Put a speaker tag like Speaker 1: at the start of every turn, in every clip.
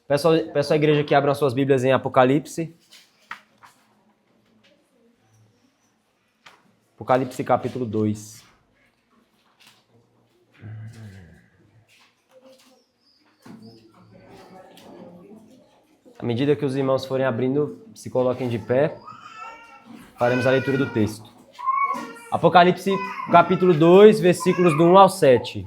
Speaker 1: Peço à igreja que abram suas Bíblias em Apocalipse. Apocalipse capítulo 2. À medida que os irmãos forem abrindo, se coloquem de pé. Faremos a leitura do texto. Apocalipse capítulo 2, versículos do 1 ao 7.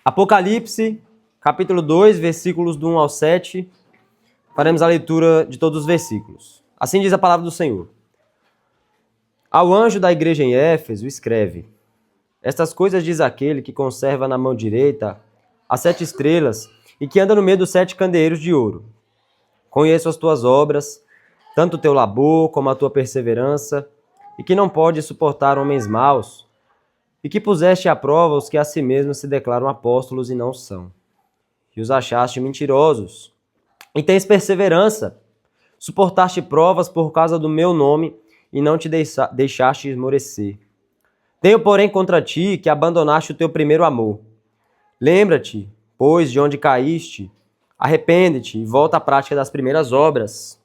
Speaker 1: Apocalipse, capítulo 2, versículos do 1 ao 7. Faremos a leitura de todos os versículos. Assim diz a palavra do Senhor. Ao anjo da igreja em Éfeso, escreve: Estas coisas diz aquele que conserva na mão direita as 7 estrelas e que anda no meio dos 7 candeeiros de ouro. Conheço as tuas obras, tanto o teu labor como a tua perseverança, e que não podes suportar homens maus, e que puseste à prova os que a si mesmos se declaram apóstolos e não são, e os achaste mentirosos, e tens perseverança, suportaste provas por causa do meu nome, e não te deixaste esmorecer. Tenho, porém, contra ti que abandonaste o teu primeiro amor. Lembra-te, pois, de onde caíste, arrepende-te e volta à prática das primeiras obras.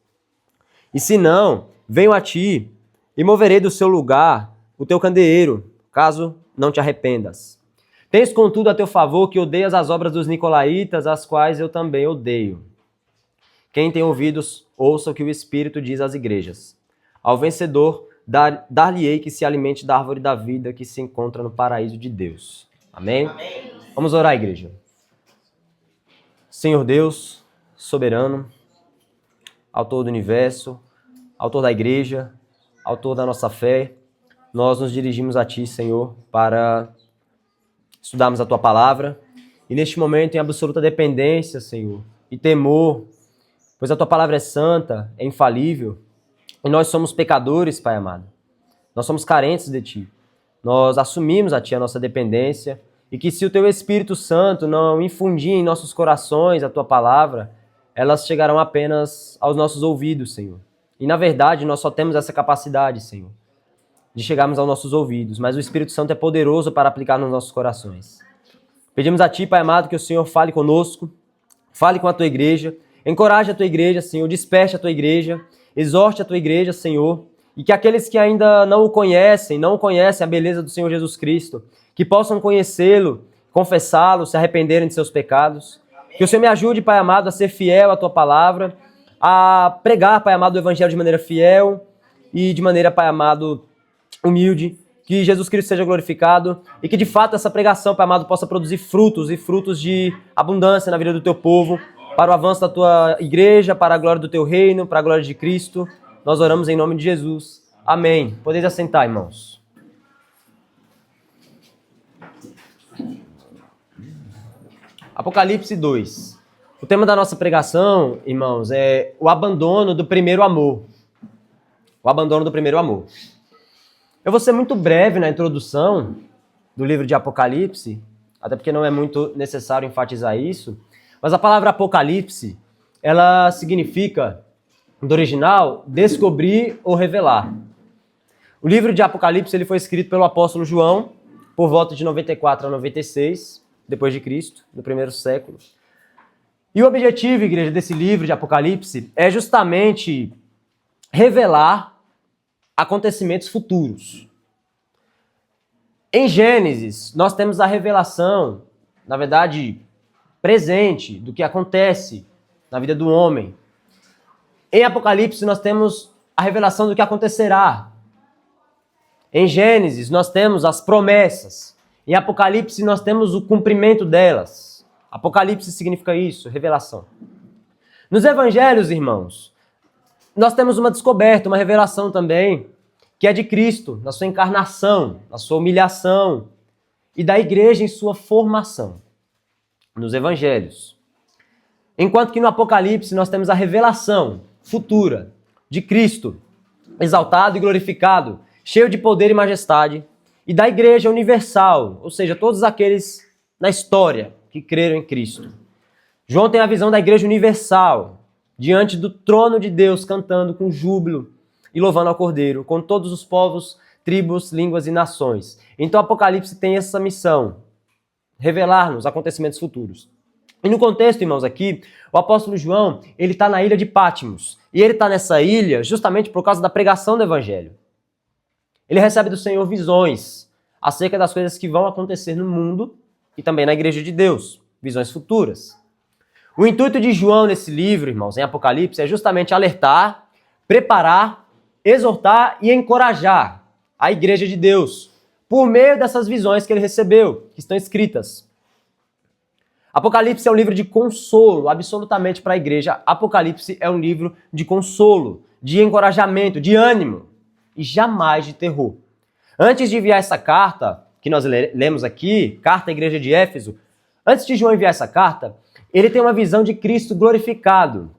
Speaker 1: E se não, venho a ti e moverei do seu lugar o teu candeeiro, caso não te arrependas. Tens, contudo, a teu favor que odeias as obras dos nicolaítas, as quais eu também odeio. Quem tem ouvidos, ouça o que o Espírito diz às igrejas. Ao vencedor, dar-lhe-ei que se alimente da árvore da vida que se encontra no paraíso de Deus. Amém? Amém. Vamos orar, igreja. Senhor Deus, soberano, autor do universo, autor da igreja, autor da nossa fé, nós nos dirigimos a Ti, Senhor, para estudarmos a Tua palavra e neste momento em absoluta dependência, Senhor, e temor, pois a Tua palavra é santa, é infalível e nós somos pecadores, Pai amado. Nós somos carentes de Ti. Nós assumimos a Ti a nossa dependência e que se o Teu Espírito Santo não infundir em nossos corações a Tua palavra, elas chegarão apenas aos nossos ouvidos, Senhor. E na verdade nós só temos essa capacidade, Senhor, de chegarmos aos nossos ouvidos, mas o Espírito Santo é poderoso para aplicar nos nossos corações. Pedimos a Ti, Pai amado, que o Senhor fale conosco, fale com a Tua igreja, encoraje a Tua igreja, Senhor, desperte a Tua igreja, exorte a Tua igreja, Senhor, e que aqueles que ainda não conhecem a beleza do Senhor Jesus Cristo, que possam conhecê-lo, confessá-lo, se arrependerem de seus pecados. Que o Senhor me ajude, Pai amado, a ser fiel à Tua palavra, a pregar, Pai amado, o Evangelho de maneira fiel e de maneira, Pai amado, humilde, que Jesus Cristo seja glorificado e que de fato essa pregação, Pai amado, possa produzir frutos e frutos de abundância na vida do Teu povo, para o avanço da Tua igreja, para a glória do Teu reino, para a glória de Cristo. Nós oramos em nome de Jesus. Amém. Podeis assentar, irmãos. Apocalipse 2. O tema da nossa pregação, irmãos, é o abandono do primeiro amor. O abandono do primeiro amor. Eu vou ser muito breve na introdução do livro de Apocalipse, até porque não é muito necessário enfatizar isso, mas a palavra Apocalipse, ela significa, do original, descobrir ou revelar. O livro de Apocalipse ele foi escrito pelo apóstolo João, por volta de 94 a 96, depois de Cristo, no primeiro século. E o objetivo, igreja, desse livro de Apocalipse é justamente revelar acontecimentos futuros. Em Gênesis, nós temos a revelação, na verdade, presente, do que acontece na vida do homem. Em Apocalipse, nós temos a revelação do que acontecerá. Em Gênesis, nós temos as promessas. Em Apocalipse, nós temos o cumprimento delas. Apocalipse significa isso, revelação. Nos evangelhos, irmãos, nós temos uma descoberta, uma revelação também, que é de Cristo, na sua encarnação, na sua humilhação, e da igreja em sua formação, nos evangelhos. Enquanto que no Apocalipse nós temos a revelação futura de Cristo, exaltado e glorificado, cheio de poder e majestade, e da igreja universal, ou seja, todos aqueles na história que creram em Cristo. João tem a visão da igreja universal, diante do trono de Deus, cantando com júbilo e louvando ao Cordeiro, com todos os povos, tribos, línguas e nações. Então, o Apocalipse tem essa missão, revelar-nos acontecimentos futuros. E no contexto, irmãos, aqui, o apóstolo João, ele está na ilha de Patmos. E ele está nessa ilha justamente por causa da pregação do evangelho. Ele recebe do Senhor visões acerca das coisas que vão acontecer no mundo e também na igreja de Deus, visões futuras. O intuito de João nesse livro, irmãos, em Apocalipse, é justamente alertar, preparar, exortar e encorajar a igreja de Deus por meio dessas visões que ele recebeu, que estão escritas. Apocalipse é um livro de consolo, absolutamente, para a igreja. Apocalipse é um livro de consolo, de encorajamento, de ânimo e jamais de terror. Antes de enviar essa carta, que nós lemos aqui, carta à igreja de Éfeso, antes de João enviar essa carta, ele tem uma visão de Cristo glorificado.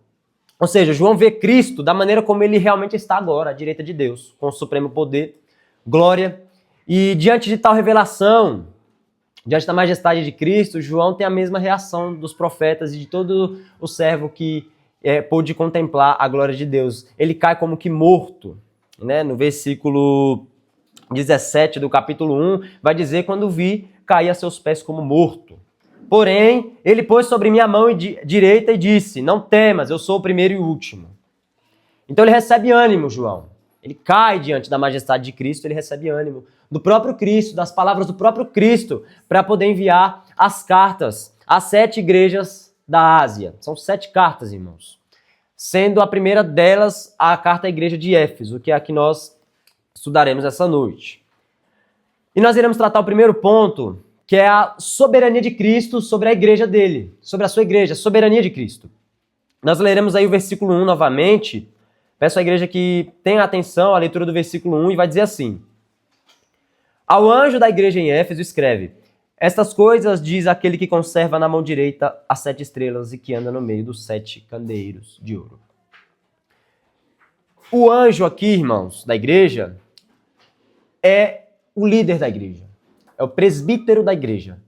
Speaker 1: Ou seja, João vê Cristo da maneira como ele realmente está agora, à direita de Deus, com o supremo poder, glória. E diante de tal revelação, diante da majestade de Cristo, João tem a mesma reação dos profetas e de todo o servo que pôde contemplar a glória de Deus. Ele cai como que morto, né? No versículo 17 do capítulo 1, vai dizer, quando vi, caí a seus pés como morto. Porém, ele pôs sobre minha mão direita e disse, não temas, eu sou o primeiro e o último. Então ele recebe ânimo, João. Ele cai diante da majestade de Cristo, ele recebe ânimo do próprio Cristo, das palavras do próprio Cristo, para poder enviar as cartas às 7 igrejas da Ásia. São 7 cartas, irmãos. Sendo a primeira delas a carta à igreja de Éfeso, que é a que nós estudaremos essa noite. E nós iremos tratar o primeiro ponto, que é a soberania de Cristo sobre a igreja dele, sobre a sua igreja, a soberania de Cristo. Nós leremos aí o versículo 1 novamente. Peço à igreja que tenha atenção à leitura do versículo 1 e vai dizer assim: ao anjo da igreja em Éfeso escreve, estas coisas diz aquele que conserva na mão direita as 7 estrelas e que anda no meio dos 7 candeeiros de ouro. O anjo aqui, irmãos, da igreja, é o líder da igreja. É o presbítero da igreja.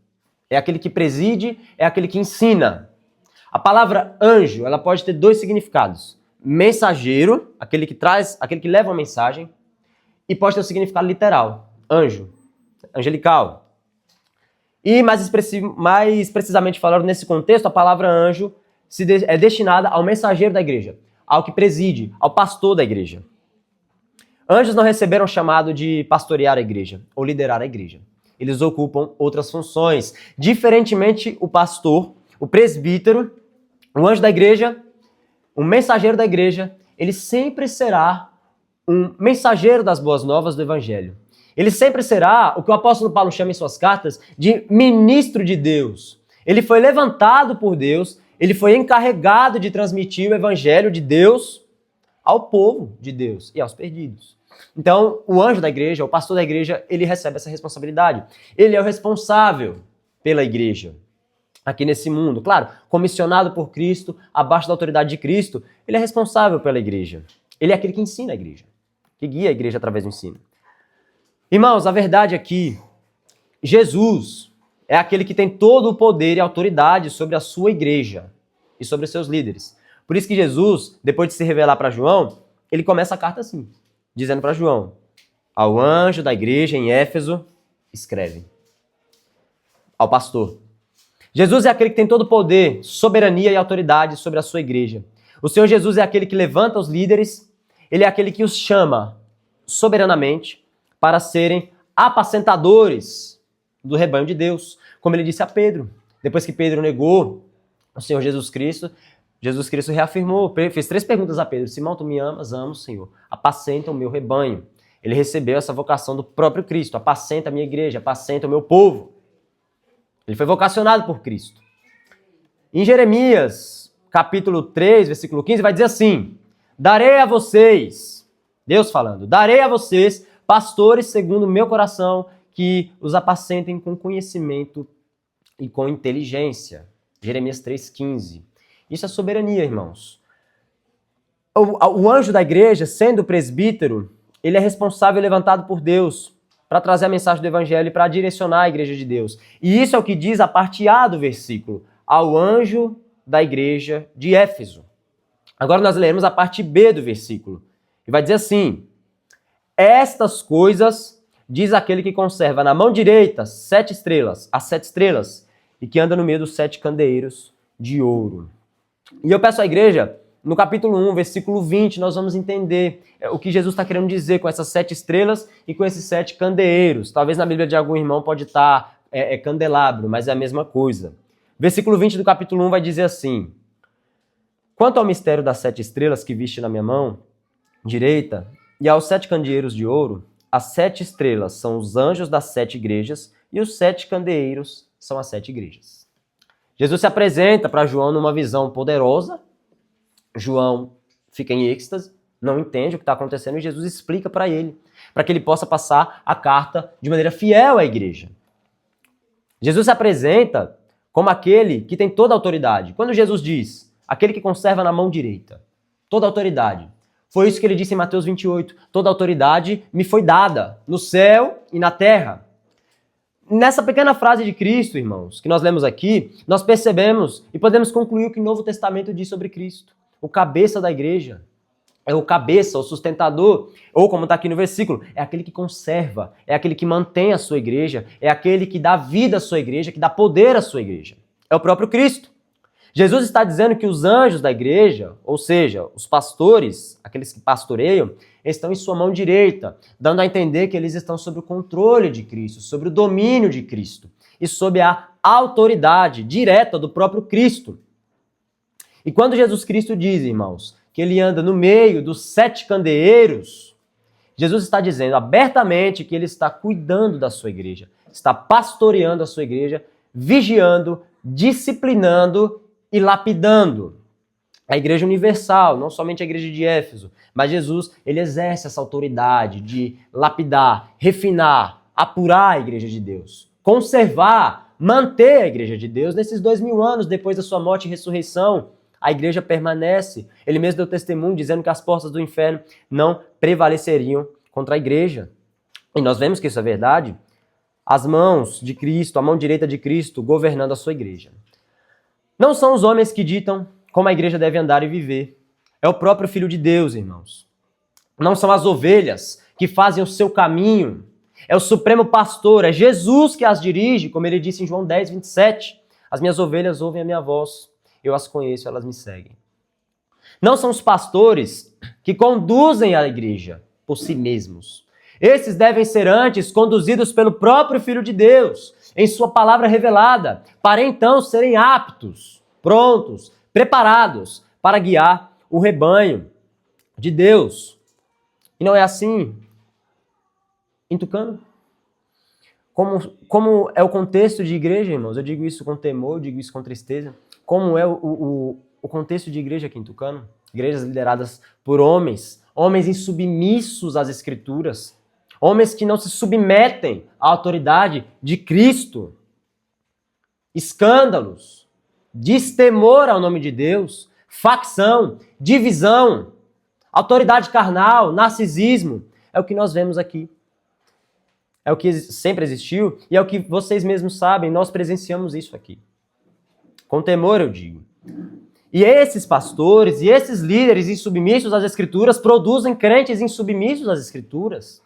Speaker 1: É aquele que preside, é aquele que ensina. A palavra anjo, ela pode ter 2 significados. Mensageiro, aquele que leva uma mensagem, e pode ter o significado literal, anjo, angelical. E mais precisamente falando nesse contexto, a palavra anjo é destinada ao mensageiro da igreja, ao que preside, ao pastor da igreja. Anjos não receberam o chamado de pastorear a igreja ou liderar a igreja. Eles ocupam outras funções. Diferentemente, o pastor, o presbítero, o anjo da igreja, o mensageiro da igreja, ele sempre será um mensageiro das boas novas do evangelho. Ele sempre será o que o apóstolo Paulo chama em suas cartas de ministro de Deus. Ele foi levantado por Deus, ele foi encarregado de transmitir o evangelho de Deus ao povo de Deus e aos perdidos. Então, o anjo da igreja, o pastor da igreja, ele recebe essa responsabilidade. Ele é o responsável pela igreja aqui nesse mundo. Claro, comissionado por Cristo, abaixo da autoridade de Cristo, ele é responsável pela igreja. Ele é aquele que ensina a igreja, que guia a igreja através do ensino. Irmãos, a verdade é que Jesus é aquele que tem todo o poder e autoridade sobre a sua igreja e sobre os seus líderes. Por isso que Jesus, depois de se revelar para João, ele começa a carta assim, dizendo para João, ao anjo da igreja em Éfeso, escreve. Ao pastor. Jesus é aquele que tem todo o poder, soberania e autoridade sobre a sua igreja. O Senhor Jesus é aquele que levanta os líderes, ele é aquele que os chama soberanamente para serem apacentadores do rebanho de Deus, como ele disse a Pedro. Depois que Pedro negou o Senhor Jesus Cristo reafirmou, fez 3 perguntas a Pedro. Simão, tu me amas? Amo, Senhor. Apacenta o meu rebanho. Ele recebeu essa vocação do próprio Cristo. Apacenta a minha igreja, apacenta o meu povo. Ele foi vocacionado por Cristo. Em Jeremias, capítulo 3, versículo 15, vai dizer assim, darei a vocês, Deus falando, darei a vocês pastores segundo o meu coração, que os apacentem com conhecimento e com inteligência. Jeremias 3,15. Isso é soberania, irmãos. O anjo da igreja, sendo presbítero, ele é responsável e levantado por Deus para trazer a mensagem do evangelho e para direcionar a igreja de Deus. E isso é o que diz a parte A do versículo, ao anjo da igreja de Éfeso. Agora nós leremos a parte B do versículo. E vai dizer assim: estas coisas diz aquele que conserva na mão direita as 7 estrelas, e que anda no meio dos 7 candeeiros de ouro. E eu peço à igreja, no capítulo 1, versículo 20, nós vamos entender o que Jesus está querendo dizer com essas 7 estrelas e com esses 7 candeeiros. Talvez na Bíblia de algum irmão pode estar candelabro, mas é a mesma coisa. Versículo 20 do capítulo 1 vai dizer assim: quanto ao mistério das 7 estrelas que viste na minha mão direita, e aos 7 candeeiros de ouro, as 7 estrelas são os anjos das 7 igrejas, e os 7 candeeiros são as 7 igrejas. Jesus se apresenta para João numa visão poderosa. João fica em êxtase, não entende o que está acontecendo, e Jesus explica para ele, para que ele possa passar a carta de maneira fiel à igreja. Jesus se apresenta como aquele que tem toda a autoridade. Quando Jesus diz, aquele que conserva na mão direita, toda a autoridade, foi isso que ele disse em Mateus 28, toda a autoridade me foi dada, no céu e na terra. Nessa pequena frase de Cristo, irmãos, que nós lemos aqui, nós percebemos e podemos concluir o que o Novo Testamento diz sobre Cristo. O cabeça da igreja, é o cabeça, o sustentador, ou como está aqui no versículo, é aquele que conserva, é aquele que mantém a sua igreja, é aquele que dá vida à sua igreja, que dá poder à sua igreja. É o próprio Cristo. Jesus está dizendo que os anjos da igreja, ou seja, os pastores, aqueles que pastoreiam, estão em sua mão direita, dando a entender que eles estão sob o controle de Cristo, sobre o domínio de Cristo e sob a autoridade direta do próprio Cristo. E quando Jesus Cristo diz, irmãos, que ele anda no meio dos 7 candeeiros, Jesus está dizendo abertamente que ele está cuidando da sua igreja, está pastoreando a sua igreja, vigiando, disciplinando e lapidando. A igreja universal, não somente a igreja de Éfeso, mas Jesus, ele exerce essa autoridade de lapidar, refinar, apurar a igreja de Deus, conservar, manter a igreja de Deus nesses 2000 anos depois da sua morte e ressurreição. A igreja permanece. Ele mesmo deu testemunho dizendo que as portas do inferno não prevaleceriam contra a igreja. E nós vemos que isso é verdade. As mãos de Cristo, a mão direita de Cristo, governando a sua igreja. Não são os homens que ditam como a igreja deve andar e viver. É o próprio Filho de Deus, irmãos. Não são as ovelhas que fazem o seu caminho. É o Supremo Pastor, é Jesus que as dirige, como ele disse em João 10, 27. As minhas ovelhas ouvem a minha voz. Eu as conheço, elas me seguem. Não são os pastores que conduzem a igreja por si mesmos. Esses devem ser antes conduzidos pelo próprio Filho de Deus, em sua palavra revelada, para então serem aptos, prontos, preparados para guiar o rebanho de Deus. E não é assim em Tucano? Como é o contexto de igreja, irmãos? Eu digo isso com temor, eu digo isso com tristeza. Como é o contexto de igreja aqui em Tucano? Igrejas lideradas por homens insubmissos às escrituras, homens que não se submetem à autoridade de Cristo. Escândalos, destemor ao nome de Deus, facção, divisão, autoridade carnal, narcisismo. É o que nós vemos aqui. É o que sempre existiu e é o que vocês mesmos sabem, nós presenciamos isso aqui. Com temor, eu digo. E esses pastores e esses líderes insubmissos às Escrituras produzem crentes insubmissos às Escrituras.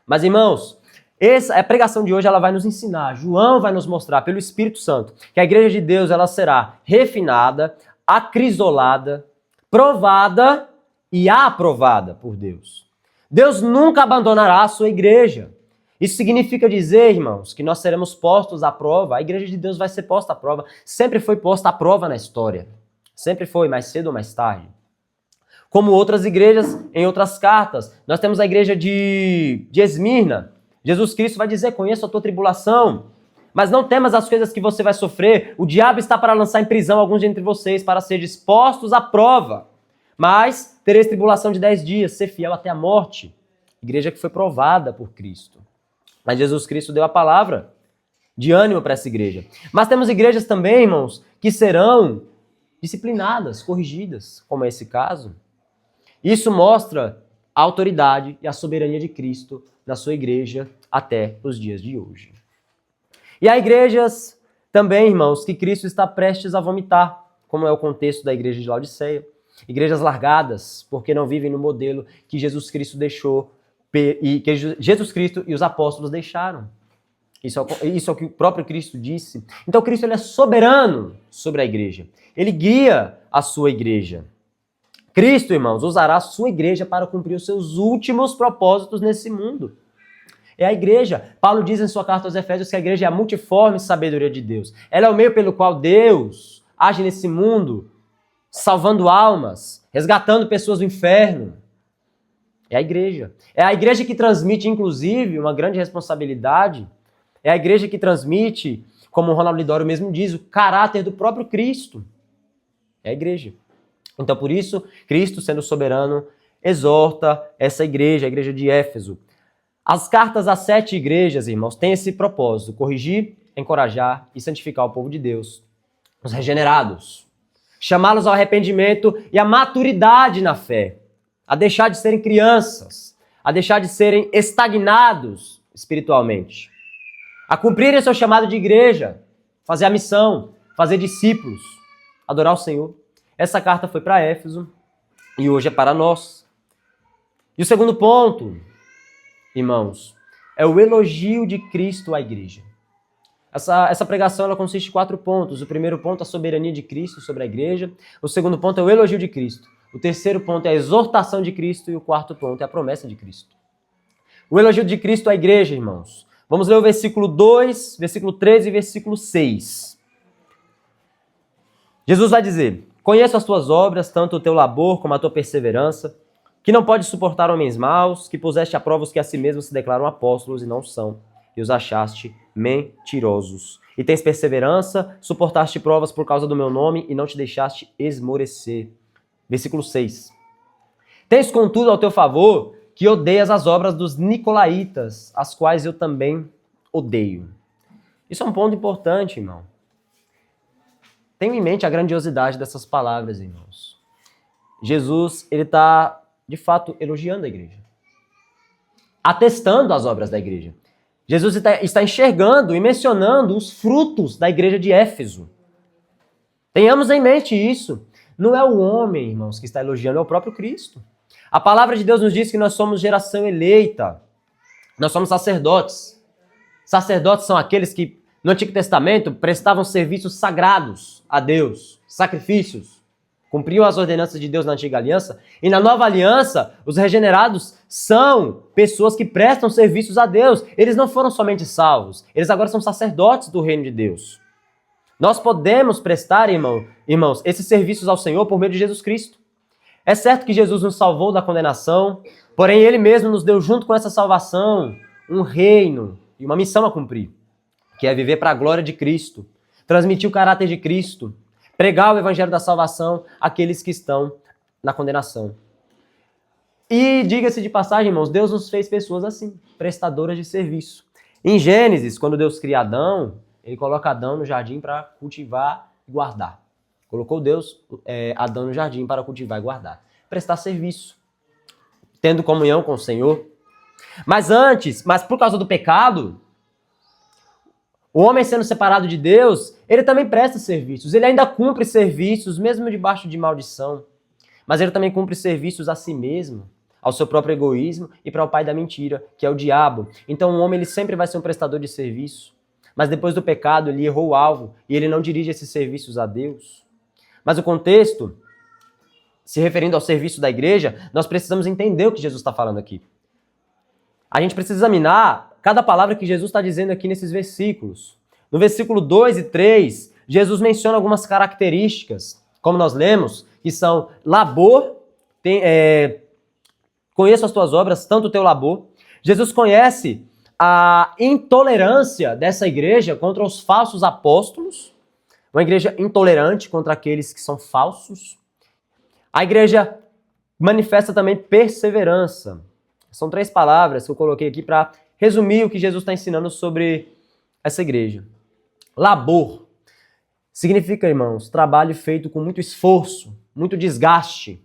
Speaker 1: Mas, irmãos, a pregação de hoje ela vai nos ensinar, João vai nos mostrar pelo Espírito Santo que a igreja de Deus ela será refinada, acrisolada, provada e aprovada por Deus. Deus nunca abandonará a sua igreja. Isso significa dizer, irmãos, que nós seremos postos à prova. A igreja de Deus vai ser posta à prova. Sempre foi posta à prova na história. Sempre foi, mais cedo ou mais tarde. Como outras igrejas em outras cartas. Nós temos a igreja de Esmirna. Jesus Cristo vai dizer, conheço a tua tribulação, mas não temas as coisas que você vai sofrer. O diabo está para lançar em prisão alguns de entre vocês para ser dispostos à prova. Mas tereis tribulação de 10 dias, ser fiel até a morte. Igreja que foi provada por Cristo. Mas Jesus Cristo deu a palavra de ânimo para essa igreja. Mas temos igrejas também, irmãos, que serão disciplinadas, corrigidas, como é esse caso. Isso mostra a autoridade e a soberania de Cristo na sua igreja até os dias de hoje. E há igrejas também, irmãos, que Cristo está prestes a vomitar, como é o contexto da igreja de Laodiceia. Igrejas largadas, porque não vivem no modelo que Jesus Cristo deixou e que Jesus Cristo e os apóstolos deixaram. Isso é o que o próprio Cristo disse. Então Cristo ele é soberano sobre a igreja. Ele guia a sua igreja. Cristo, irmãos, usará a sua igreja para cumprir os seus últimos propósitos nesse mundo. É a igreja. Paulo diz em sua carta aos Efésios que a igreja é a multiforme sabedoria de Deus. Ela é o meio pelo qual Deus age nesse mundo, salvando almas, resgatando pessoas do inferno. É a igreja. É a igreja que transmite, inclusive, uma grande responsabilidade. É a igreja que transmite, como o Ronald Lidório mesmo diz, o caráter do próprio Cristo. É a igreja. Então, por isso, Cristo, sendo soberano, exorta essa igreja, a igreja de Éfeso. As cartas às 7 igrejas, irmãos, têm esse propósito: corrigir, encorajar e santificar o povo de Deus, os regenerados. Chamá-los ao arrependimento e à maturidade na fé, a deixar de serem crianças, a deixar de serem estagnados espiritualmente, a cumprirem seu chamado de igreja, fazer a missão, fazer discípulos, adorar o Senhor. Essa carta foi para Éfeso e hoje é para nós. E o segundo ponto, irmãos, é o elogio de Cristo à igreja. Essa pregação ela consiste em 4 pontos. O primeiro ponto é a soberania de Cristo sobre a igreja. O segundo ponto é o elogio de Cristo. O terceiro ponto é a exortação de Cristo. E o quarto ponto é a promessa de Cristo. O elogio de Cristo à igreja, irmãos. Vamos ler o versículo 2, versículo 13 e versículo 6. Jesus vai dizer: conheço as tuas obras, tanto o teu labor como a tua perseverança, que não pode suportar homens maus, que puseste à prova os que a si mesmos se declaram apóstolos e não são, e os achaste mentirosos. E tens perseverança, suportaste provas por causa do meu nome e não te deixaste esmorecer. Versículo 6. Tens, contudo, ao teu favor que odeias as obras dos nicolaítas, as quais eu também odeio. Isso é um ponto importante, irmão. Tenha em mente a grandiosidade dessas palavras, irmãos. Jesus, ele está, de fato, elogiando a igreja, atestando as obras da igreja. Jesus está enxergando e mencionando os frutos da igreja de Éfeso. Tenhamos em mente isso. Não é o homem, irmãos, que está elogiando, é o próprio Cristo. A palavra de Deus nos diz que nós somos geração eleita. Nós somos sacerdotes. Sacerdotes são aqueles que, no Antigo Testamento, prestavam serviços sagrados a Deus, sacrifícios. Cumpriam as ordenanças de Deus na Antiga Aliança. E na Nova Aliança, os regenerados são pessoas que prestam serviços a Deus. Eles não foram somente salvos. Eles agora são sacerdotes do reino de Deus. Nós podemos prestar, irmãos, esses serviços ao Senhor por meio de Jesus Cristo. É certo que Jesus nos salvou da condenação, porém Ele mesmo nos deu junto com essa salvação um reino e uma missão a cumprir, que é viver para a glória de Cristo, transmitir o caráter de Cristo, pregar o evangelho da salvação àqueles que estão na condenação. E diga-se de passagem, irmãos, Deus nos fez pessoas assim, prestadoras de serviço. Em Gênesis, quando Deus cria Adão, Ele coloca Adão no jardim para cultivar e guardar. Colocou Deus, Adão no jardim para cultivar e guardar. Prestar serviço, tendo comunhão com o Senhor. Mas por causa do pecado, o homem sendo separado de Deus, ele também presta serviços. Ele ainda cumpre serviços, mesmo debaixo de maldição. Mas ele também cumpre serviços a si mesmo, ao seu próprio egoísmo e para o pai da mentira, que é o diabo. Então o homem ele sempre vai ser um prestador de serviço. Mas depois do pecado, ele errou o alvo e ele não dirige esses serviços a Deus. Mas o contexto, se referindo ao serviço da igreja, nós precisamos entender o que Jesus está falando aqui. A gente precisa examinar cada palavra que Jesus está dizendo aqui nesses versículos. No versículo 2 e 3, Jesus menciona algumas características, como nós lemos, que são labor, conheço as tuas obras, tanto o teu labor. Jesus conhece a intolerância dessa igreja contra os falsos apóstolos, uma igreja intolerante contra aqueles que são falsos. A igreja manifesta também perseverança. São 3 palavras que eu coloquei aqui para resumir o que Jesus está ensinando sobre essa igreja. Labor significa, irmãos, trabalho feito com muito esforço, muito desgaste.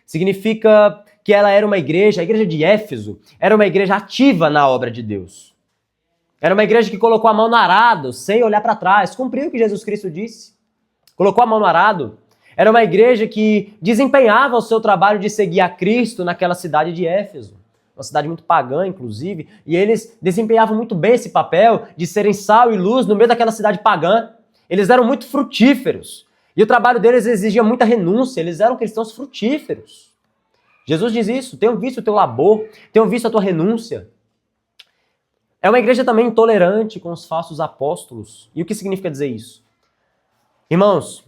Speaker 1: Significa que ela era uma igreja, a igreja de Éfeso, era uma igreja ativa na obra de Deus. Era uma igreja que colocou a mão no arado, sem olhar para trás, cumpriu o que Jesus Cristo disse. Colocou a mão no arado. Era uma igreja que desempenhava o seu trabalho de seguir a Cristo naquela cidade de Éfeso. Uma cidade muito pagã, inclusive, e eles desempenhavam muito bem esse papel de serem sal e luz no meio daquela cidade pagã. Eles eram muito frutíferos. E o trabalho deles exigia muita renúncia, eles eram cristãos frutíferos. Jesus diz isso, tenho visto o teu labor, tenho visto a tua renúncia. É uma igreja também intolerante com os falsos apóstolos. E o que significa dizer isso? Irmãos,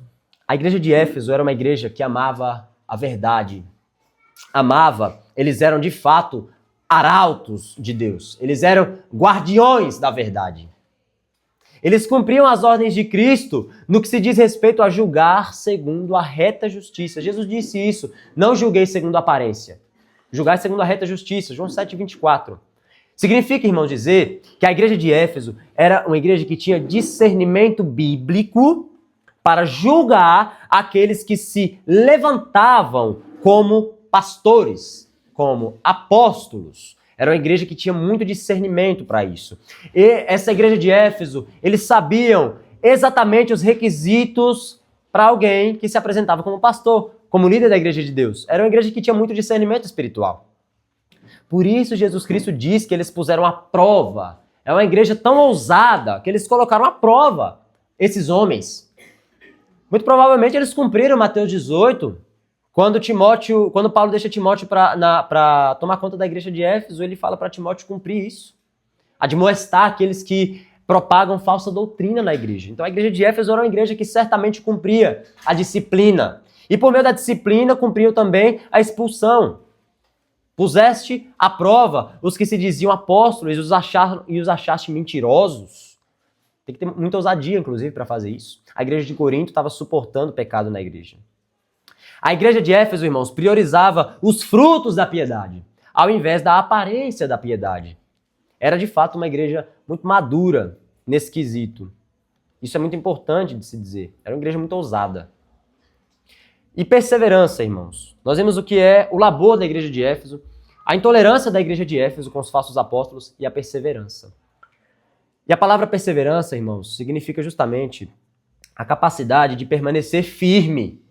Speaker 1: a igreja de Éfeso era uma igreja que amava a verdade. Eles eram de fato arautos de Deus. Eles eram guardiões da verdade. Eles cumpriam as ordens de Cristo no que se diz respeito a julgar segundo a reta justiça. Jesus disse isso, não julguei segundo a aparência. Julgai segundo a reta justiça, João 7,24. Significa, irmão, dizer que a igreja de Éfeso era uma igreja que tinha discernimento bíblico para julgar aqueles que se levantavam como pastores, como apóstolos. Era uma igreja que tinha muito discernimento para isso. E essa igreja de Éfeso, eles sabiam exatamente os requisitos para alguém que se apresentava como pastor, como líder da igreja de Deus. Era uma igreja que tinha muito discernimento espiritual. Por isso Jesus Cristo diz que eles puseram à prova. É uma igreja tão ousada que eles colocaram à prova esses homens. Muito provavelmente eles cumpriram Mateus 18, quando Paulo deixa Timóteo para tomar conta da igreja de Éfeso, ele fala para Timóteo cumprir isso. Admoestar aqueles que propagam falsa doutrina na igreja. Então a igreja de Éfeso era uma igreja que certamente cumpria a disciplina. E por meio da disciplina cumpriu também a expulsão. Puseste à prova os que se diziam apóstolos e os achaste mentirosos. Tem que ter muita ousadia, inclusive, para fazer isso. A igreja de Corinto estava suportando o pecado na igreja. A igreja de Éfeso, irmãos, priorizava os frutos da piedade, ao invés da aparência da piedade. Era, de fato, uma igreja muito madura nesse quesito. Isso é muito importante de se dizer. Era uma igreja muito ousada. E perseverança, irmãos. Nós vemos o que é o labor da igreja de Éfeso, a intolerância da igreja de Éfeso com os falsos apóstolos e a perseverança. E a palavra perseverança, irmãos, significa justamente a capacidade de permanecer firme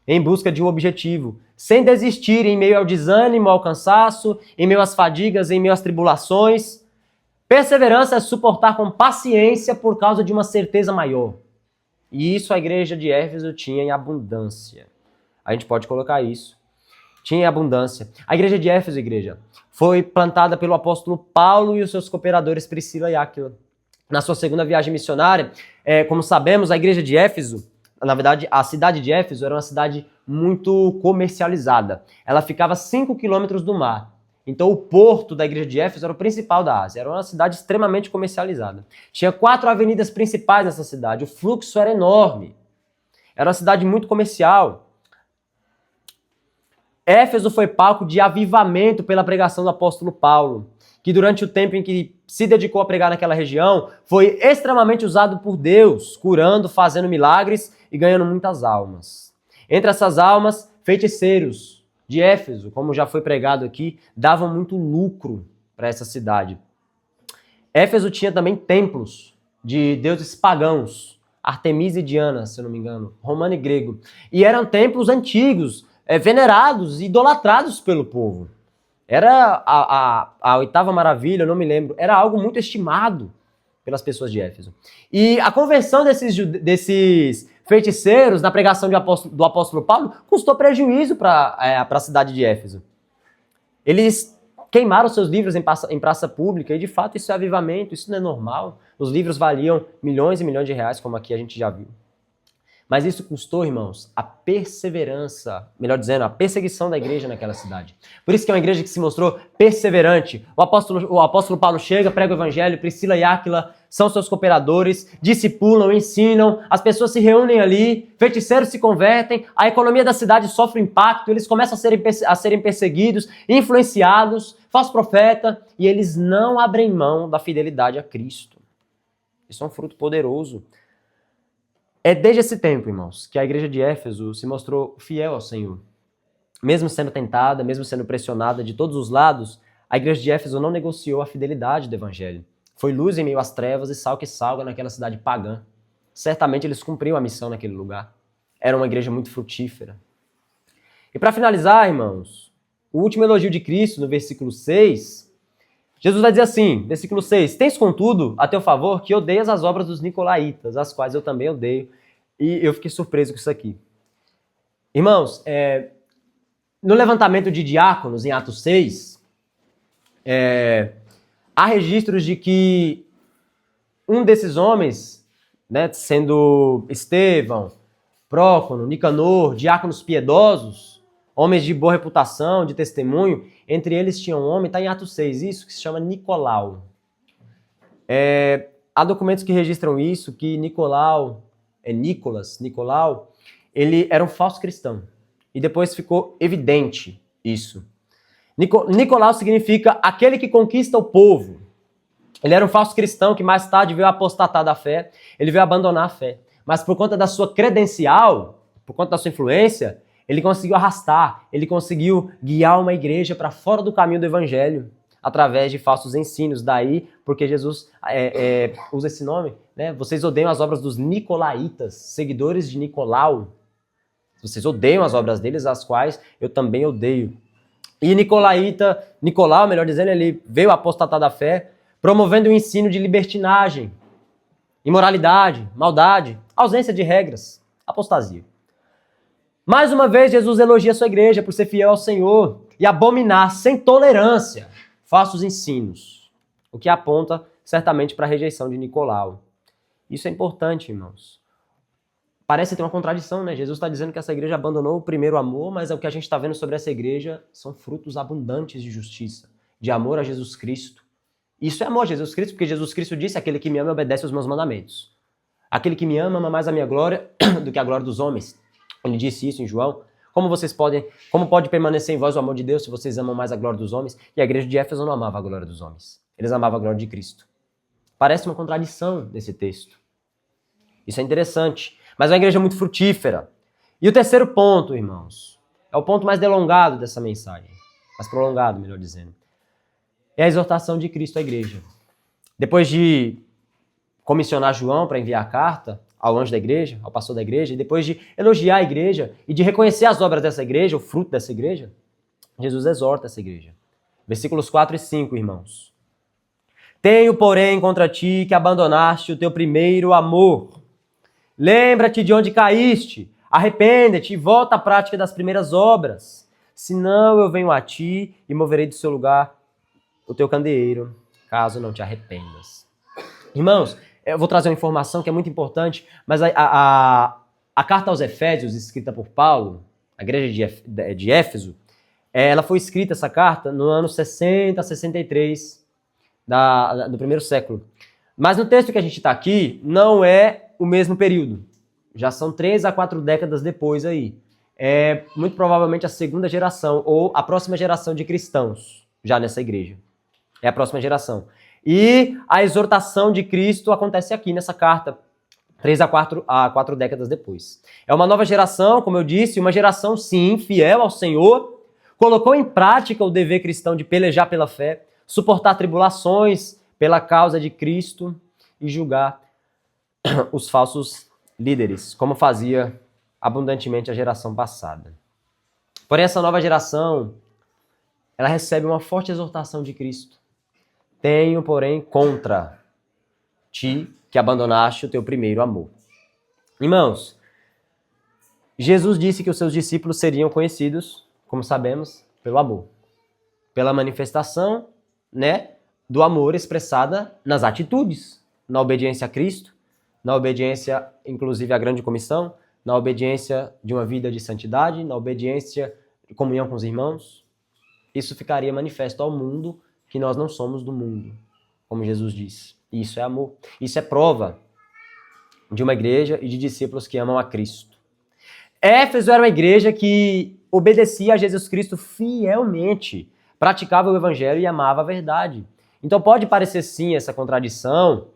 Speaker 1: em busca de um objetivo, sem desistir em meio ao desânimo, ao cansaço, em meio às fadigas, em meio às tribulações. Perseverança é suportar com paciência por causa de uma certeza maior. E isso a igreja de Éfeso tinha em abundância. A gente pode colocar isso. Tinha em abundância. A igreja de Éfeso, foi plantada pelo apóstolo Paulo e os seus cooperadores Priscila e Áquila. Na sua segunda viagem missionária, como sabemos, a igreja de Éfeso, na verdade, a cidade de Éfeso era uma cidade muito comercializada. Ela ficava a 5 quilômetros do mar. Então o porto da igreja de Éfeso era o principal da Ásia. Era uma cidade extremamente comercializada. Tinha 4 avenidas principais nessa cidade. O fluxo era enorme. Era uma cidade muito comercial. Éfeso foi palco de avivamento pela pregação do apóstolo Paulo, que durante o tempo em que se dedicou a pregar naquela região, foi extremamente usado por Deus, curando, fazendo milagres e ganhando muitas almas. Entre essas almas, feiticeiros de Éfeso, como já foi pregado aqui, davam muito lucro para essa cidade. Éfeso tinha também templos de deuses pagãos, Artemisa e Diana, se eu não me engano, romano e grego. E eram templos antigos, venerados, idolatrados pelo povo. Era a oitava maravilha, eu não me lembro, era algo muito estimado pelas pessoas de Éfeso. E a conversão desses feiticeiros na pregação do apóstolo Paulo custou prejuízo para a cidade de Éfeso. Eles queimaram seus livros em praça pública e, de fato, isso é avivamento, isso não é normal. Os livros valiam milhões e milhões de reais, como aqui a gente já viu. Mas isso custou, irmãos, a perseverança, melhor dizendo, a perseguição da igreja naquela cidade. Por isso que é uma igreja que se mostrou perseverante. O apóstolo Paulo chega, prega o evangelho, Priscila e Áquila são seus cooperadores, discipulam, ensinam, as pessoas se reúnem ali, feiticeiros se convertem, a economia da cidade sofre impacto, eles começam a serem perseguidos, influenciados, falso profeta, e eles não abrem mão da fidelidade a Cristo. Isso é um fruto poderoso. É desde esse tempo, irmãos, que a igreja de Éfeso se mostrou fiel ao Senhor. mesmo sendo tentada, mesmo sendo pressionada de todos os lados, a igreja de Éfeso não negociou a fidelidade do evangelho. Foi luz em meio às trevas e sal que salga naquela cidade pagã. Certamente eles cumpriam a missão naquele lugar. Era uma igreja muito frutífera. E para finalizar, irmãos, o último elogio de Cristo, no versículo 6, Jesus vai dizer assim, versículo 6, tens contudo a teu favor que odeias as obras dos nicolaítas, as quais eu também odeio. E eu fiquei surpreso com isso aqui. Irmãos, no levantamento de diáconos, em Atos 6, há registros de que um desses homens, né, sendo Estevão, Prócono, Nicanor, diáconos piedosos, homens de boa reputação, de testemunho, entre eles tinha um homem, está em Atos 6, isso, que se chama Nicolau. Há documentos que registram isso, que Nicolau, ele era um falso cristão. E depois ficou evidente isso. Nicolau significa aquele que conquista o povo. Ele era um falso cristão que mais tarde veio apostatar da fé, ele veio abandonar a fé. Mas por conta da sua credencial, por conta da sua influência, ele conseguiu arrastar, ele conseguiu guiar uma igreja para fora do caminho do evangelho, através de falsos ensinos. Daí, porque Jesus usa esse nome, né? Vocês odeiam as obras dos nicolaítas, seguidores de Nicolau. Vocês odeiam as obras deles, as quais eu também odeio. E Nicolau, melhor dizendo, ele veio apostatar da fé, promovendo o ensino de libertinagem, imoralidade, maldade, ausência de regras, apostasia. Mais uma vez, Jesus elogia a sua igreja por ser fiel ao Senhor e abominar sem tolerância falsos ensinos, o que aponta certamente para a rejeição de Nicolau. Isso é importante, irmãos. Parece ter uma contradição, né? Jesus está dizendo que essa igreja abandonou o primeiro amor, mas o que a gente está vendo sobre essa igreja são frutos abundantes de justiça, de amor a Jesus Cristo. Isso é amor a Jesus Cristo, porque Jesus Cristo disse, aquele que me ama obedece aos meus mandamentos. Aquele que me ama ama mais a minha glória do que a glória dos homens. Ele disse isso em João. Como pode permanecer em vós o amor de Deus se vocês amam mais a glória dos homens? E a igreja de Éfeso não amava a glória dos homens. Eles amavam a glória de Cristo. Parece uma contradição nesse texto. Isso é interessante. Mas é uma igreja muito frutífera. E o terceiro ponto, irmãos, é o ponto mais delongado dessa mensagem. Mais prolongado, melhor dizendo. É a exortação de Cristo à igreja. Depois de comissionar João para enviar a carta ao anjo da igreja, ao pastor da igreja, e depois de elogiar a igreja e de reconhecer as obras dessa igreja, o fruto dessa igreja, Jesus exorta essa igreja. Versículos 4 e 5, irmãos. Tenho, porém, contra ti que abandonaste o teu primeiro amor. Lembra-te de onde caíste, arrepende-te e volta à prática das primeiras obras. Senão eu venho a ti e moverei do seu lugar o teu candeeiro, caso não te arrependas. Irmãos, eu vou trazer uma informação que é muito importante, mas a carta aos Efésios, escrita por Paulo, a igreja de Éfeso, ela foi escrita, essa carta, no ano 60 a 63 do primeiro século. Mas no texto que a gente está aqui, não é o mesmo período. Já são 3 a 4 décadas depois aí. É muito provavelmente a segunda geração, ou a próxima geração de cristãos, já nessa igreja. É a próxima geração. E a exortação de Cristo acontece aqui nessa carta, 3 a 4 décadas depois. É uma nova geração, como eu disse, uma geração, sim, fiel ao Senhor, colocou em prática o dever cristão de pelejar pela fé, suportar tribulações pela causa de Cristo e julgar os falsos líderes, como fazia abundantemente a geração passada. Porém, essa nova geração, ela recebe uma forte exortação de Cristo. Tenho, porém, contra ti que abandonaste o teu primeiro amor. Irmãos, Jesus disse que os seus discípulos seriam conhecidos, como sabemos, pelo amor. Pela manifestação, né, do amor expressada nas atitudes, na obediência a Cristo, na obediência, inclusive, à grande comissão, na obediência de uma vida de santidade, na obediência de comunhão com os irmãos. Isso ficaria manifesto ao mundo que nós não somos do mundo, como Jesus disse. E isso é amor. Isso é prova de uma igreja e de discípulos que amam a Cristo. Éfeso era uma igreja que obedecia a Jesus Cristo fielmente, praticava o evangelho e amava a verdade. Então pode parecer sim essa contradição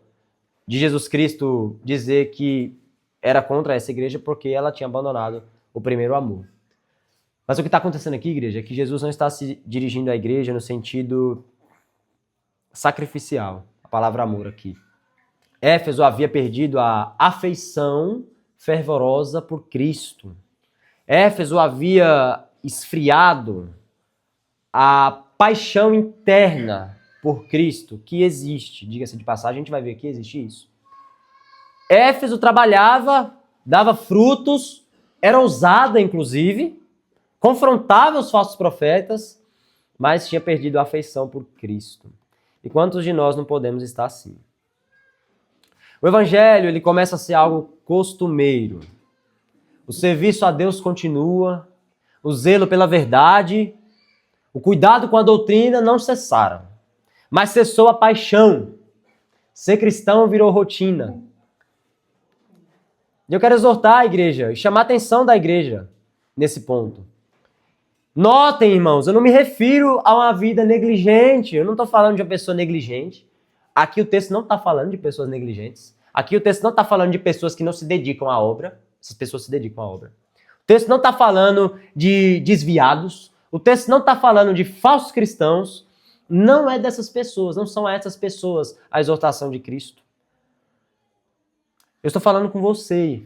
Speaker 1: de Jesus Cristo dizer que era contra essa igreja porque ela tinha abandonado o primeiro amor. Mas o que está acontecendo aqui, igreja, é que Jesus não está se dirigindo à igreja no sentido sacrificial. A palavra amor aqui. Éfeso havia perdido a afeição fervorosa por Cristo. Éfeso havia esfriado a paixão interna por Cristo que existe. Diga-se de passagem, a gente vai ver que existe isso. Éfeso trabalhava, dava frutos, era ousada, inclusive, confrontava os falsos profetas, mas tinha perdido a afeição por Cristo. E quantos de nós não podemos estar assim? O evangelho, ele começa a ser algo costumeiro. O serviço a Deus continua, o zelo pela verdade, o cuidado com a doutrina não cessaram, mas cessou a paixão. Ser cristão virou rotina. E eu quero exortar a igreja e chamar a atenção da igreja nesse ponto. Notem, irmãos, eu não me refiro a uma vida negligente. Eu não estou falando de uma pessoa negligente. Aqui o texto não está falando de pessoas negligentes. Aqui o texto não está falando de pessoas que não se dedicam à obra. Essas pessoas se dedicam à obra. O texto não está falando de desviados. O texto não está falando de falsos cristãos. Não é dessas pessoas. Não são essas pessoas a exortação de Cristo. Eu estou falando com você.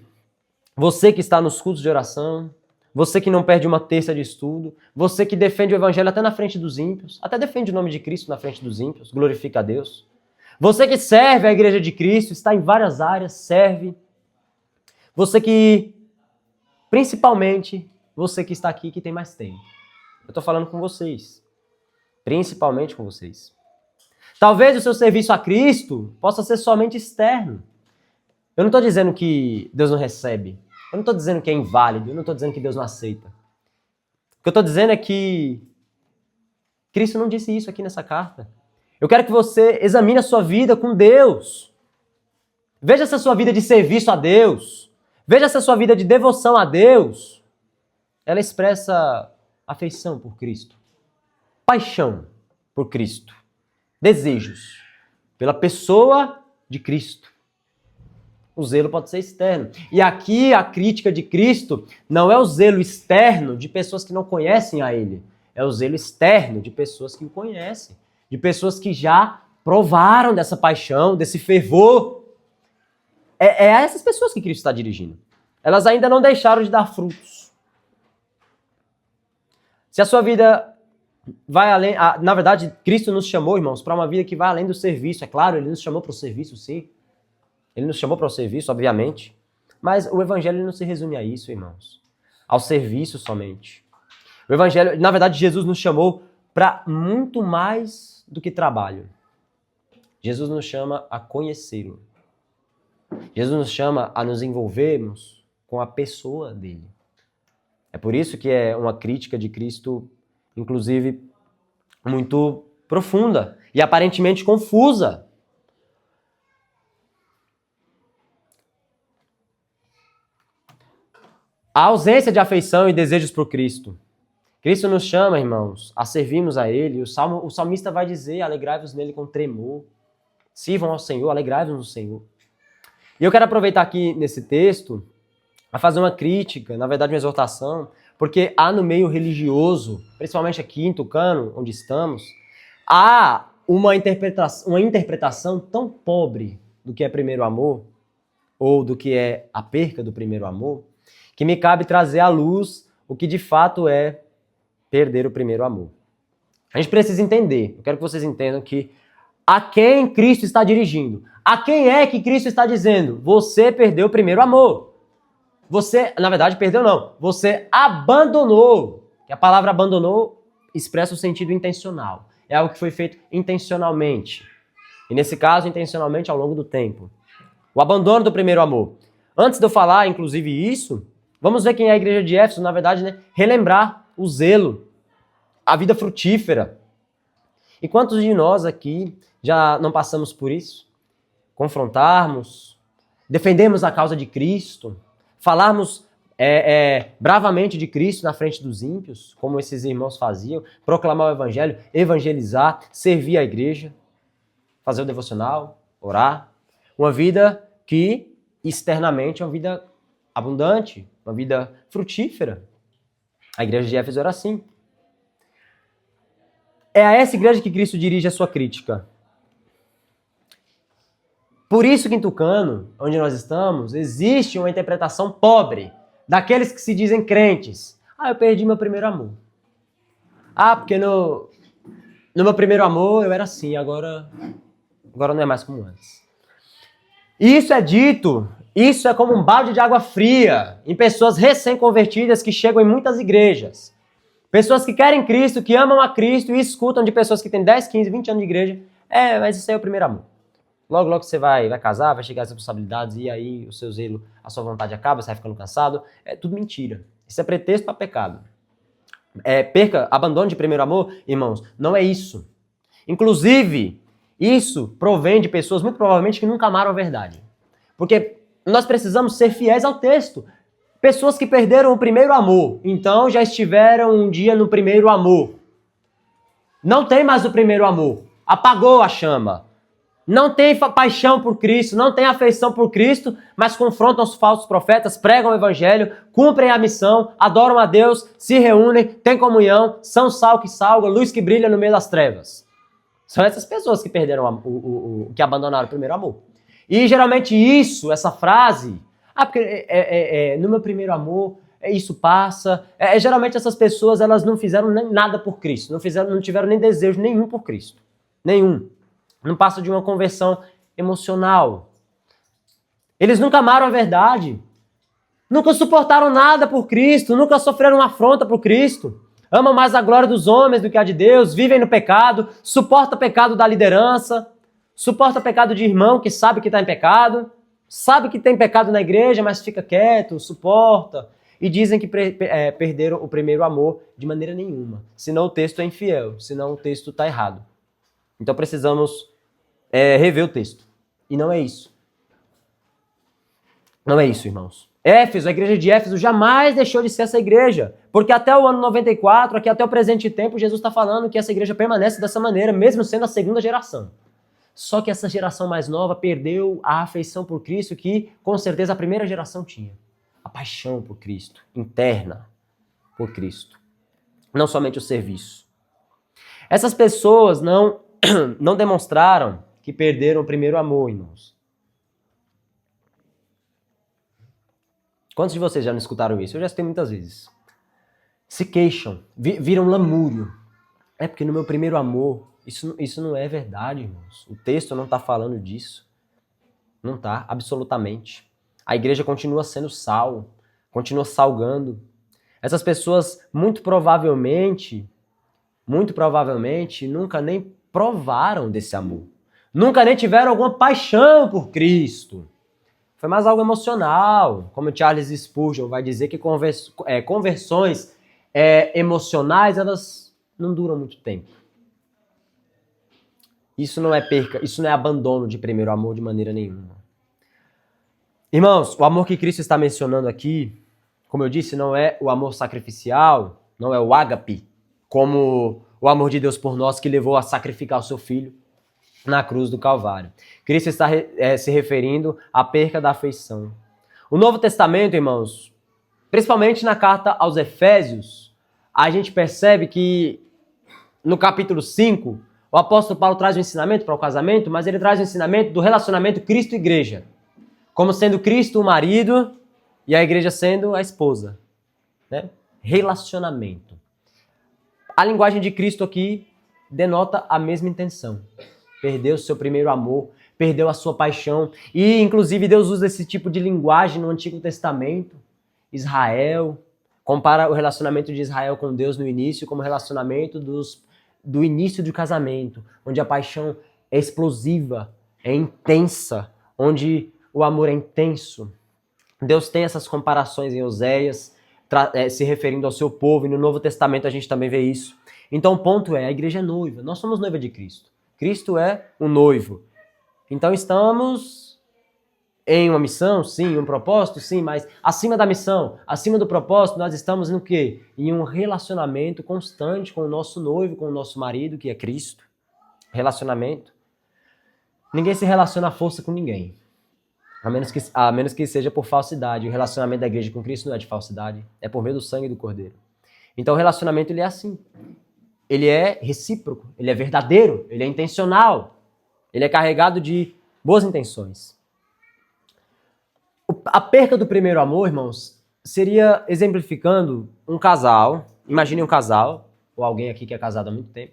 Speaker 1: Você que está nos cultos de oração. Você que não perde uma terça de estudo. Você que defende o evangelho até na frente dos ímpios. Até defende o nome de Cristo na frente dos ímpios. Glorifica a Deus. Você que serve a igreja de Cristo. Está em várias áreas. Serve. Você que, principalmente, você que está aqui que tem mais tempo. Eu estou falando com vocês. Principalmente com vocês. Talvez o seu serviço a Cristo possa ser somente externo. Eu não estou dizendo que Deus não recebe. Eu não estou dizendo que é inválido. Eu não estou dizendo que Deus não aceita. O que eu estou dizendo é que Cristo não disse isso aqui nessa carta. Eu quero que você examine a sua vida com Deus. Veja se a sua vida de serviço a Deus, veja se a sua vida de devoção a Deus, ela expressa afeição por Cristo, paixão por Cristo, desejos pela pessoa de Cristo. O zelo pode ser externo. E aqui a crítica de Cristo não é o zelo externo de pessoas que não conhecem a Ele. É o zelo externo de pessoas que o conhecem. De pessoas que já provaram dessa paixão, desse fervor. É a essas pessoas que Cristo está dirigindo. Elas ainda não deixaram de dar frutos. Se a sua vida vai além... Na verdade, Cristo nos chamou, irmãos, para uma vida que vai além do serviço. É claro, Ele nos chamou para o serviço, sim. Ele nos chamou para o serviço, obviamente. Mas o evangelho não se resume a isso, irmãos. Ao serviço somente. O evangelho, na verdade, Jesus nos chamou para muito mais do que trabalho. Jesus nos chama a conhecê-lo. Jesus nos chama a nos envolvermos com a pessoa dele. É por isso que é uma crítica de Cristo, inclusive, muito profunda e aparentemente confusa. A ausência de afeição e desejos por Cristo. Cristo nos chama, irmãos, a servirmos a Ele. O salmista vai dizer, alegrai-vos nele com tremor. Sirvam ao Senhor, alegrai-vos no Senhor. E eu quero aproveitar aqui nesse texto a fazer uma crítica, na verdade uma exortação, porque há no meio religioso, principalmente aqui em Tucano, onde estamos, há uma interpretação tão pobre do que é primeiro amor, ou do que é a perca do primeiro amor, que me cabe trazer à luz o que de fato é perder o primeiro amor. A gente precisa entender, eu quero que vocês entendam que a quem Cristo está dirigindo, a quem é que Cristo está dizendo, você perdeu o primeiro amor. Você, na verdade, perdeu não, você abandonou. E a palavra abandonou expressa o sentido intencional. É algo que foi feito intencionalmente. E nesse caso, intencionalmente ao longo do tempo. O abandono do primeiro amor. Antes de eu falar, inclusive, isso, vamos ver quem é a igreja de Éfeso, na verdade, né? Relembrar o zelo, a vida frutífera. E quantos de nós aqui já não passamos por isso? Confrontarmos, defendermos a causa de Cristo, falarmos bravamente de Cristo na frente dos ímpios, como esses irmãos faziam, proclamar o evangelho, evangelizar, servir a igreja, fazer o devocional, orar. Uma vida que externamente é uma vida abundante, uma vida frutífera. A igreja de Éfeso era assim. É a essa igreja que Cristo dirige a sua crítica. Por isso que em Tucano, onde nós estamos, existe uma interpretação pobre daqueles que se dizem crentes. Eu perdi meu primeiro amor. Porque no meu primeiro amor eu era assim, agora não é mais como antes. Isso é dito, isso é como um balde de água fria em pessoas recém-convertidas que chegam em muitas igrejas. Pessoas que querem Cristo, que amam a Cristo e escutam de pessoas que têm 10, 15, 20 anos de igreja. Mas isso aí é o primeiro amor. Logo, logo você vai casar, vai chegar às responsabilidades e aí o seu zelo, a sua vontade acaba, você vai ficando cansado. É tudo mentira. Isso é pretexto para pecado. Abandono de primeiro amor, irmãos, não é isso. Inclusive, isso provém de pessoas, muito provavelmente, que nunca amaram a verdade. Porque nós precisamos ser fiéis ao texto. Pessoas que perderam o primeiro amor, então já estiveram um dia no primeiro amor. Não tem mais o primeiro amor. Apagou a chama. Não tem paixão por Cristo, não tem afeição por Cristo, mas confrontam os falsos profetas, pregam o evangelho, cumprem a missão, adoram a Deus, se reúnem, têm comunhão, são sal que salga, luz que brilha no meio das trevas. São essas pessoas que perderam que abandonaram o primeiro amor. E geralmente essa frase, porque no meu primeiro amor, isso passa. Geralmente essas pessoas, elas não fizeram nem nada por Cristo, não tiveram nem desejo nenhum por Cristo. Nenhum. Não passa de uma conversão emocional. Eles nunca amaram a verdade. Nunca suportaram nada por Cristo. Nunca sofreram uma afronta por Cristo. Amam mais a glória dos homens do que a de Deus. Vivem no pecado. Suporta o pecado da liderança. Suporta o pecado de irmão que sabe que está em pecado. Sabe que tem pecado na igreja, mas fica quieto, suporta. E dizem que perderam o primeiro amor de maneira nenhuma. Senão o texto é infiel. Senão o texto está errado. Então precisamos rever o texto. E não é isso. Não é isso, irmãos. Éfeso, a igreja de Éfeso jamais deixou de ser essa igreja. Porque até o ano 94, aqui até o presente tempo, Jesus está falando que essa igreja permanece dessa maneira, mesmo sendo a segunda geração. Só que essa geração mais nova perdeu a afeição por Cristo que, com certeza, a primeira geração tinha. A paixão por Cristo, interna por Cristo. Não somente o serviço. Essas pessoas não demonstraram que perderam o primeiro amor, irmãos. Quantos de vocês já não escutaram isso? Eu já escutei muitas vezes. Se queixam, viram lamúrio. Porque no meu primeiro amor, isso não é verdade, irmãos. O texto não está falando disso. Não está, absolutamente. A igreja continua sendo sal, continua salgando. Essas pessoas, muito provavelmente, nunca nem provaram desse amor. Nunca nem tiveram alguma paixão por Cristo. Foi mais algo emocional. Como Charles Spurgeon vai dizer que conversões emocionais, elas não duram muito tempo. Isso não é perca, isso não é abandono de primeiro amor de maneira nenhuma. Irmãos, o amor que Cristo está mencionando aqui, como eu disse, não é o amor sacrificial, não é o ágape, como o amor de Deus por nós que levou a sacrificar o seu filho na cruz do Calvário. Cristo está se referindo à perca da afeição. O Novo Testamento, irmãos, principalmente na carta aos Efésios, a gente percebe que no capítulo 5, o apóstolo Paulo traz um ensinamento para o casamento, mas ele traz o ensinamento do relacionamento Cristo-Igreja, como sendo Cristo o marido e a igreja sendo a esposa. Né? Relacionamento. A linguagem de Cristo aqui denota a mesma intenção. Perdeu o seu primeiro amor, perdeu a sua paixão. E, inclusive, Deus usa esse tipo de linguagem no Antigo Testamento. Israel, compara o relacionamento de Israel com Deus no início como relacionamento do início do casamento, onde a paixão é explosiva, é intensa, onde o amor é intenso. Deus tem essas comparações em Oséias, se referindo ao seu povo, e no Novo Testamento a gente também vê isso. Então o ponto é, a igreja é noiva, nós somos noiva de Cristo. Cristo é o noivo. Então estamos em uma missão, sim, um propósito, sim, mas acima da missão, acima do propósito, nós estamos no quê? Em um relacionamento constante com o nosso noivo, com o nosso marido, que é Cristo. Relacionamento. Ninguém se relaciona à força com ninguém. A menos que seja por falsidade. O relacionamento da igreja com Cristo não é de falsidade, é por meio do sangue do Cordeiro. Então o relacionamento ele é assim. Ele é recíproco, ele é verdadeiro, ele é intencional, ele é carregado de boas intenções. A perca do primeiro amor, irmãos, seria exemplificando um casal. Imagine um casal, ou alguém aqui que é casado há muito tempo.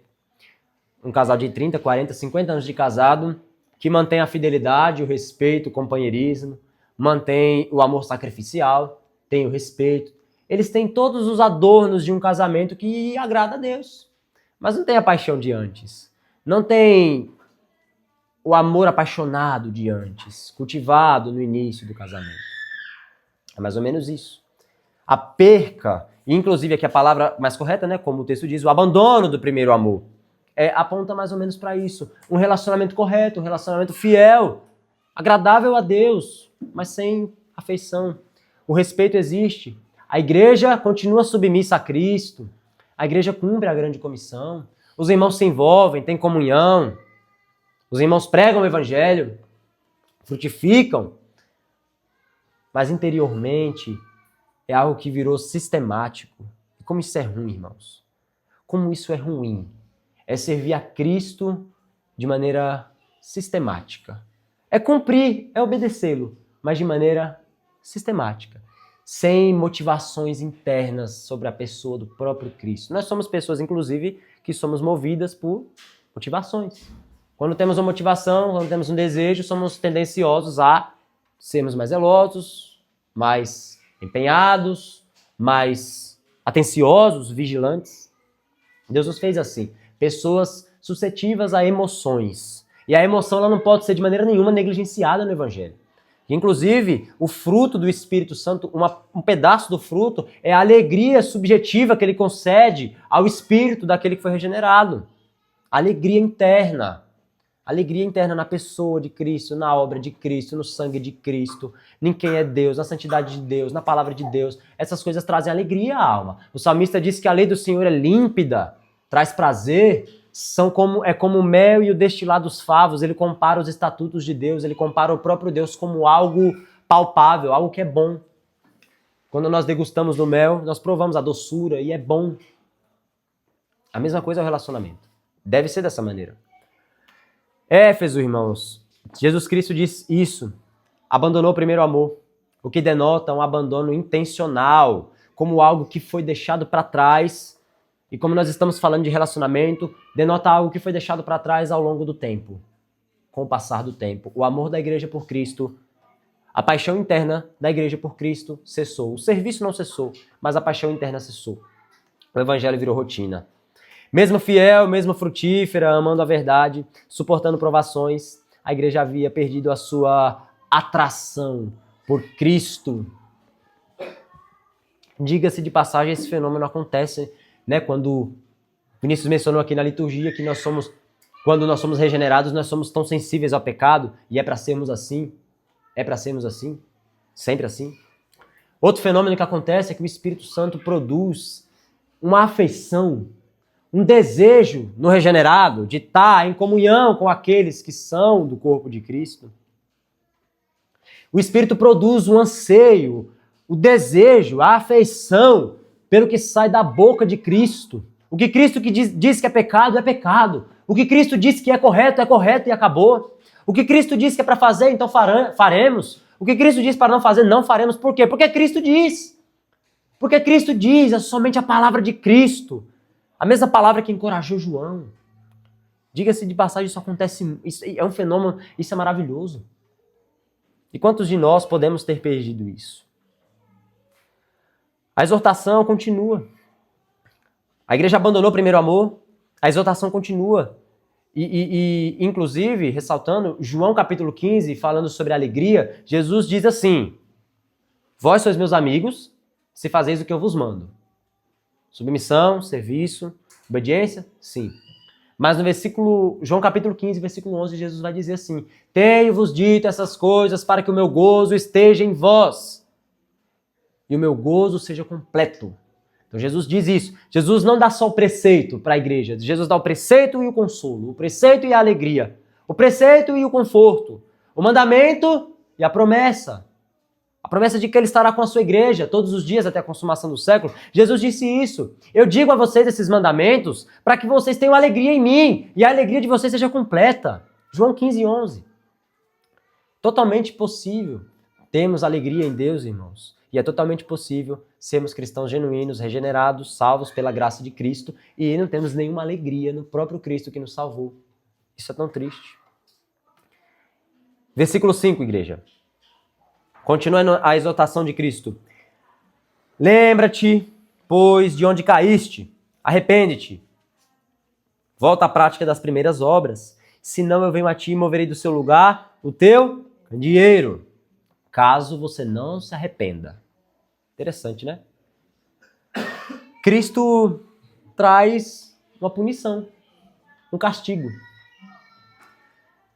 Speaker 1: Um casal de 30, 40, 50 anos de casado, que mantém a fidelidade, o respeito, o companheirismo, mantém o amor sacrificial, tem o respeito. Eles têm todos os adornos de um casamento que agrada a Deus. Mas não tem a paixão de antes. Não tem o amor apaixonado de antes, cultivado no início do casamento. É mais ou menos isso. A perca, inclusive aqui a palavra mais correta, né, como o texto diz, o abandono do primeiro amor, aponta mais ou menos para isso. Um relacionamento correto, um relacionamento fiel, agradável a Deus, mas sem afeição. O respeito existe. A igreja continua submissa a Cristo. A igreja cumpre a grande comissão. Os irmãos se envolvem, têm comunhão. Os irmãos pregam o evangelho, frutificam. Mas interiormente é algo que virou sistemático. E como isso é ruim, irmãos? Como isso é ruim? É servir a Cristo de maneira sistemática. É cumprir, é obedecê-lo, mas de maneira sistemática. Sem motivações internas sobre a pessoa do próprio Cristo. Nós somos pessoas, inclusive, que somos movidas por motivações. Quando temos uma motivação, quando temos um desejo, somos tendenciosos a sermos mais zelosos, mais empenhados, mais atenciosos, vigilantes. Deus nos fez assim. Pessoas suscetíveis a emoções. E a emoção ela não pode ser de maneira nenhuma negligenciada no Evangelho. Inclusive, o fruto do Espírito Santo, um pedaço do fruto, é a alegria subjetiva que ele concede ao espírito daquele que foi regenerado. Alegria interna. Alegria interna na pessoa de Cristo, na obra de Cristo, no sangue de Cristo, em quem é Deus, na santidade de Deus, na palavra de Deus. Essas coisas trazem alegria à alma. O salmista diz que a lei do Senhor é límpida, traz prazer, é como o mel e o destilado dos favos. Ele compara os estatutos de Deus, ele compara o próprio Deus como algo palpável, algo que é bom. Quando nós degustamos do mel, nós provamos a doçura e é bom. A mesma coisa é o relacionamento. Deve ser dessa maneira. Éfeso, irmãos, Jesus Cristo diz isso, abandonou o primeiro amor, o que denota um abandono intencional, como algo que foi deixado para trás, e como nós estamos falando de relacionamento, denota algo que foi deixado para trás ao longo do tempo, com o passar do tempo. O amor da igreja por Cristo, a paixão interna da igreja por Cristo cessou. O serviço não cessou, mas a paixão interna cessou. O evangelho virou rotina. Mesmo fiel, mesmo frutífera, amando a verdade, suportando provações, a igreja havia perdido a sua atração por Cristo. Diga-se de passagem, esse fenômeno acontece, né, quando Vinícius mencionou aqui na liturgia que quando nós somos regenerados, nós somos tão sensíveis ao pecado, e é para sermos assim. É para sermos assim. Sempre assim. Outro fenômeno que acontece é que o Espírito Santo produz uma afeição, um desejo no regenerado de estar em comunhão com aqueles que são do corpo de Cristo. O Espírito produz um anseio, o desejo, a afeição pelo que sai da boca de Cristo. O que Cristo que diz que é pecado, é pecado. O que Cristo disse que é correto e acabou. O que Cristo disse que é para fazer, então faremos. O que Cristo diz para não fazer, não faremos. Por quê? Porque Cristo diz. Porque Cristo diz, é somente a palavra de Cristo. A mesma palavra que encorajou João. Diga-se de passagem, isso acontece, isso é um fenômeno, isso é maravilhoso. E quantos de nós podemos ter perdido isso? A exortação continua. A igreja abandonou o primeiro amor, a exortação continua. Inclusive, ressaltando, João capítulo 15, falando sobre alegria, Jesus diz assim: vós sois meus amigos, se fazeis o que eu vos mando. Submissão, serviço, obediência, sim. Mas no João capítulo 15, versículo 11, Jesus vai dizer assim: tenho-vos dito essas coisas para que o meu gozo esteja em vós e o meu gozo seja completo. Então Jesus diz isso. Jesus não dá só o preceito para a igreja. Jesus dá o preceito e o consolo, o preceito e a alegria, o preceito e o conforto, o mandamento e a promessa. A promessa de que ele estará com a sua igreja todos os dias até a consumação do século. Jesus disse isso. Eu digo a vocês esses mandamentos para que vocês tenham alegria em mim e a alegria de vocês seja completa. João 15:11. Totalmente possível termos alegria em Deus, irmãos. E é totalmente possível sermos cristãos genuínos, regenerados, salvos pela graça de Cristo e não temos nenhuma alegria no próprio Cristo que nos salvou. Isso é tão triste. Versículo 5, igreja. Continuando a exortação de Cristo. Lembra-te, pois, de onde caíste. Arrepende-te. Volta à prática das primeiras obras. Senão eu venho a ti e moverei do seu lugar o teu candeeiro. Caso você não se arrependa. Interessante, né? Cristo traz uma punição, um castigo.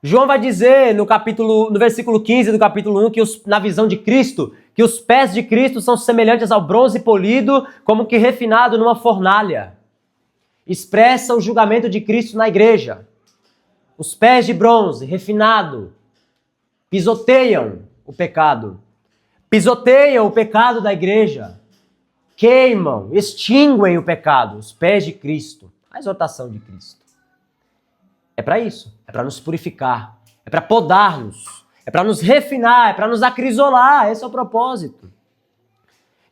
Speaker 1: João vai dizer no versículo 15 do capítulo 1, na visão de Cristo, que os pés de Cristo são semelhantes ao bronze polido, como que refinado numa fornalha. Expressa o julgamento de Cristo na igreja. Os pés de bronze, refinado, pisoteiam o pecado. Pisoteiam o pecado da igreja. Queimam, extinguem o pecado. Os pés de Cristo. A exortação de Cristo. É para isso. É para nos purificar. É para podar-nos. É para nos refinar. É para nos acrisolar. Esse é o propósito.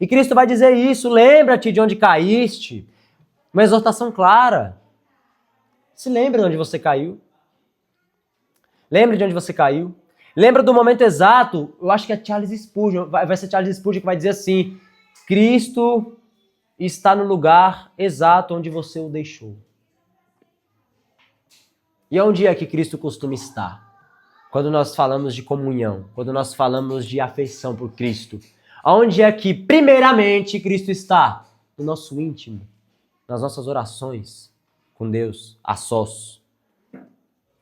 Speaker 1: E Cristo vai dizer isso. Lembra-te de onde caíste. Uma exortação clara. Se lembra de onde você caiu. Lembra de onde você caiu. Lembra do momento exato. Eu acho que é Charles Spurgeon. Vai ser Charles Spurgeon que vai dizer assim. Cristo está no lugar exato onde você o deixou. E onde é que Cristo costuma estar? Quando nós falamos de comunhão, quando nós falamos de afeição por Cristo. Onde é que, primeiramente, Cristo está? No nosso íntimo, nas nossas orações com Deus, a sós,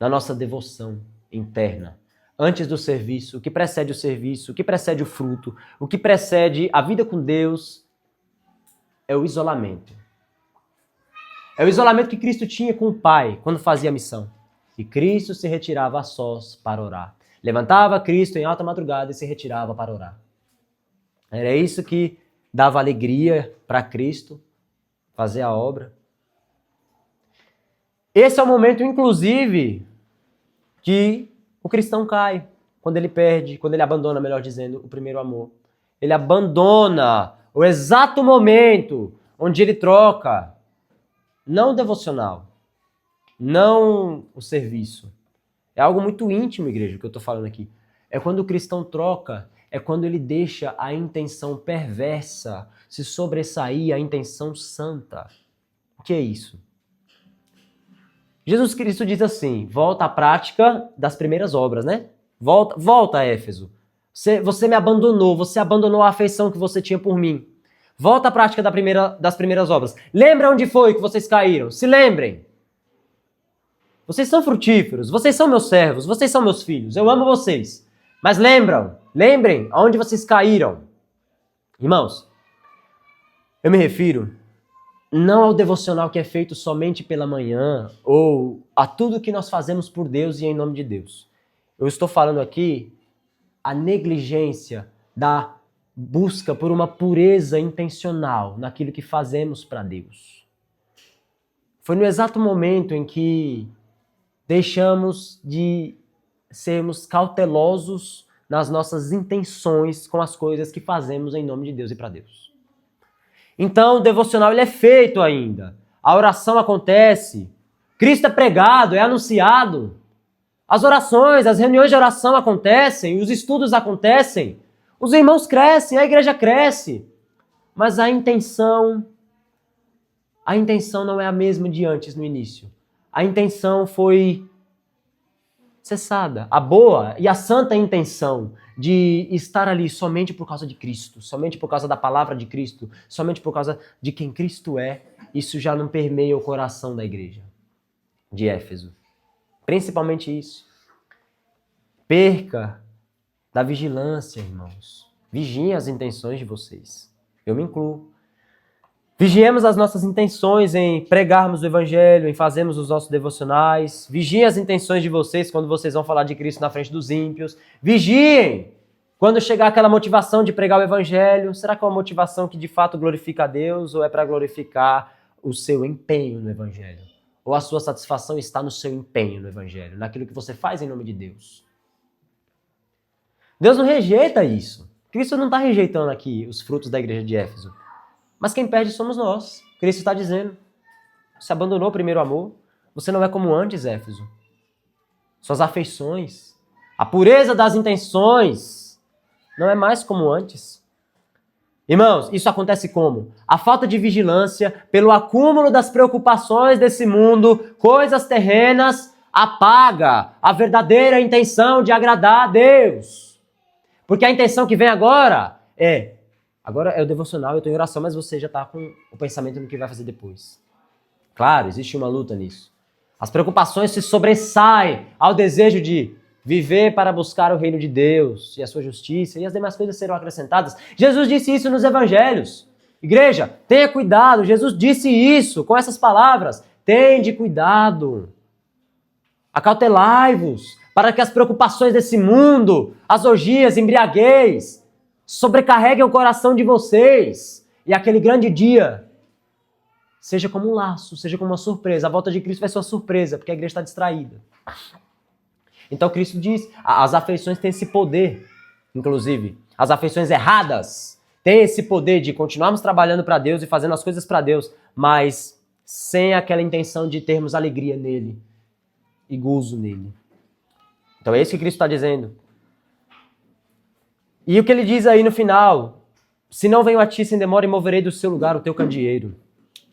Speaker 1: na nossa devoção interna. Antes do serviço, o que precede o serviço, o que precede o fruto, o que precede a vida com Deus é o isolamento. É o isolamento que Cristo tinha com o Pai quando fazia a missão. E Cristo se retirava a sós para orar. Levantava Cristo em alta madrugada e se retirava para orar. Era isso que dava alegria para Cristo fazer a obra. Esse é o momento, inclusive, que o cristão cai. Quando ele perde, quando ele abandona, melhor dizendo, o primeiro amor. Ele abandona o exato momento onde ele troca, não o devocional, não o serviço. É algo muito íntimo, igreja, que eu estou falando aqui. É quando o cristão troca, é quando ele deixa a intenção perversa se sobressair à intenção santa. O que é isso? Jesus Cristo diz assim, volta à prática das primeiras obras, né? Volta, Éfeso. Você me abandonou, você abandonou a afeição que você tinha por mim. Volta à prática das primeiras obras. Lembra onde foi que vocês caíram? Se lembrem. Vocês são frutíferos, vocês são meus servos, vocês são meus filhos, eu amo vocês. Mas lembrem aonde vocês caíram. Irmãos, eu me refiro não ao devocional que é feito somente pela manhã ou a tudo que nós fazemos por Deus e em nome de Deus. Eu estou falando aqui a negligência da busca por uma pureza intencional naquilo que fazemos para Deus. Foi no exato momento em que deixamos de sermos cautelosos nas nossas intenções com as coisas que fazemos em nome de Deus e para Deus. Então, o devocional ele é feito ainda. A oração acontece. Cristo é pregado, é anunciado. As orações, as reuniões de oração acontecem, os estudos acontecem. Os irmãos crescem, a igreja cresce. Mas a intenção não é a mesma de antes, no início. A intenção foi cessada. A boa e a santa intenção de estar ali somente por causa de Cristo, somente por causa da palavra de Cristo, somente por causa de quem Cristo é, isso já não permeia o coração da igreja de Éfeso. Principalmente isso. Perca da vigilância, irmãos. Vigiem as intenções de vocês. Eu me incluo. Vigiemos as nossas intenções em pregarmos o evangelho, em fazermos os nossos devocionais. Vigiem as intenções de vocês quando vocês vão falar de Cristo na frente dos ímpios. Vigiem Quando chegar aquela motivação de pregar o evangelho, será que é uma motivação que de fato glorifica a Deus ou é para glorificar o seu empenho no evangelho? Ou a sua satisfação está no seu empenho no evangelho, naquilo que você faz em nome de Deus? Deus não rejeita isso. Cristo não está rejeitando aqui os frutos da igreja de Éfeso. Mas quem perde somos nós. Cristo está dizendo, você abandonou o primeiro amor, você não é como antes, Éfeso. Suas afeições, a pureza das intenções, não é mais como antes. Irmãos, isso acontece como? A falta de vigilância, pelo acúmulo das preocupações desse mundo, coisas terrenas, apaga a verdadeira intenção de agradar a Deus. Porque a intenção que vem agora é o devocional, eu estou em oração, mas você já está com o pensamento no que vai fazer depois. Claro, existe uma luta nisso. As preocupações se sobressaem ao desejo de viver para buscar o reino de Deus e a sua justiça, e as demais coisas serão acrescentadas. Jesus disse isso nos evangelhos. Igreja, tenha cuidado. Jesus disse isso com essas palavras. Tende cuidado. Acautelai-vos para que as preocupações desse mundo, as orgias, embriaguez, sobrecarreguem o coração de vocês. E aquele grande dia seja como um laço, seja como uma surpresa. A volta de Cristo vai ser uma surpresa, porque a igreja está distraída. Então Cristo diz, as afeições têm esse poder, inclusive, as afeições erradas têm esse poder de continuarmos trabalhando para Deus e fazendo as coisas para Deus, mas sem aquela intenção de termos alegria nele e gozo nele. Então é isso que Cristo está dizendo. E o que ele diz aí no final, se não venho a ti sem demora e moverei do seu lugar o teu candeeiro.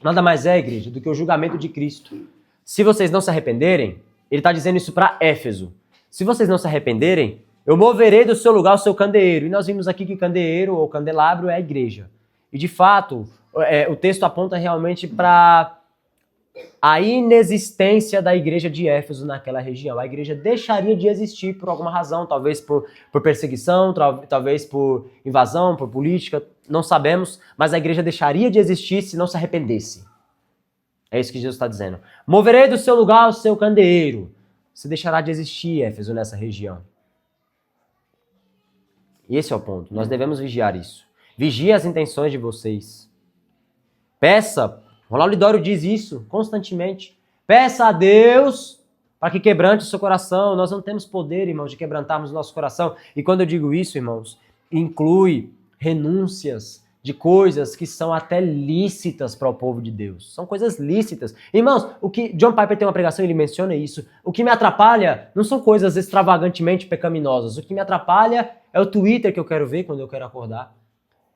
Speaker 1: Nada mais é, igreja, do que o julgamento de Cristo. Se vocês não se arrependerem, ele está dizendo isso para Éfeso. Se vocês não se arrependerem, eu moverei do seu lugar o seu candeeiro. E nós vimos aqui que candeeiro ou candelabro é a igreja. E de fato, o texto aponta realmente para a inexistência da igreja de Éfeso naquela região. A igreja deixaria de existir por alguma razão, talvez por perseguição, talvez por invasão, por política, não sabemos, mas a igreja deixaria de existir se não se arrependesse. É isso que Jesus está dizendo. Moverei do seu lugar o seu candeeiro. Você deixará de existir, Éfeso, nessa região. E esse é o ponto. Nós devemos vigiar isso. Vigie as intenções de vocês. Peça. Ronaldo Lidório diz isso constantemente. Peça a Deus para que quebrante o seu coração. Nós não temos poder, irmãos, de quebrantarmos o nosso coração. E quando eu digo isso, irmãos, inclui renúncias de coisas que são até lícitas para o povo de Deus. São coisas lícitas. Irmãos, o que John Piper tem uma pregação, ele menciona isso. O que me atrapalha não são coisas extravagantemente pecaminosas. O que me atrapalha é o Twitter que eu quero ver quando eu quero acordar.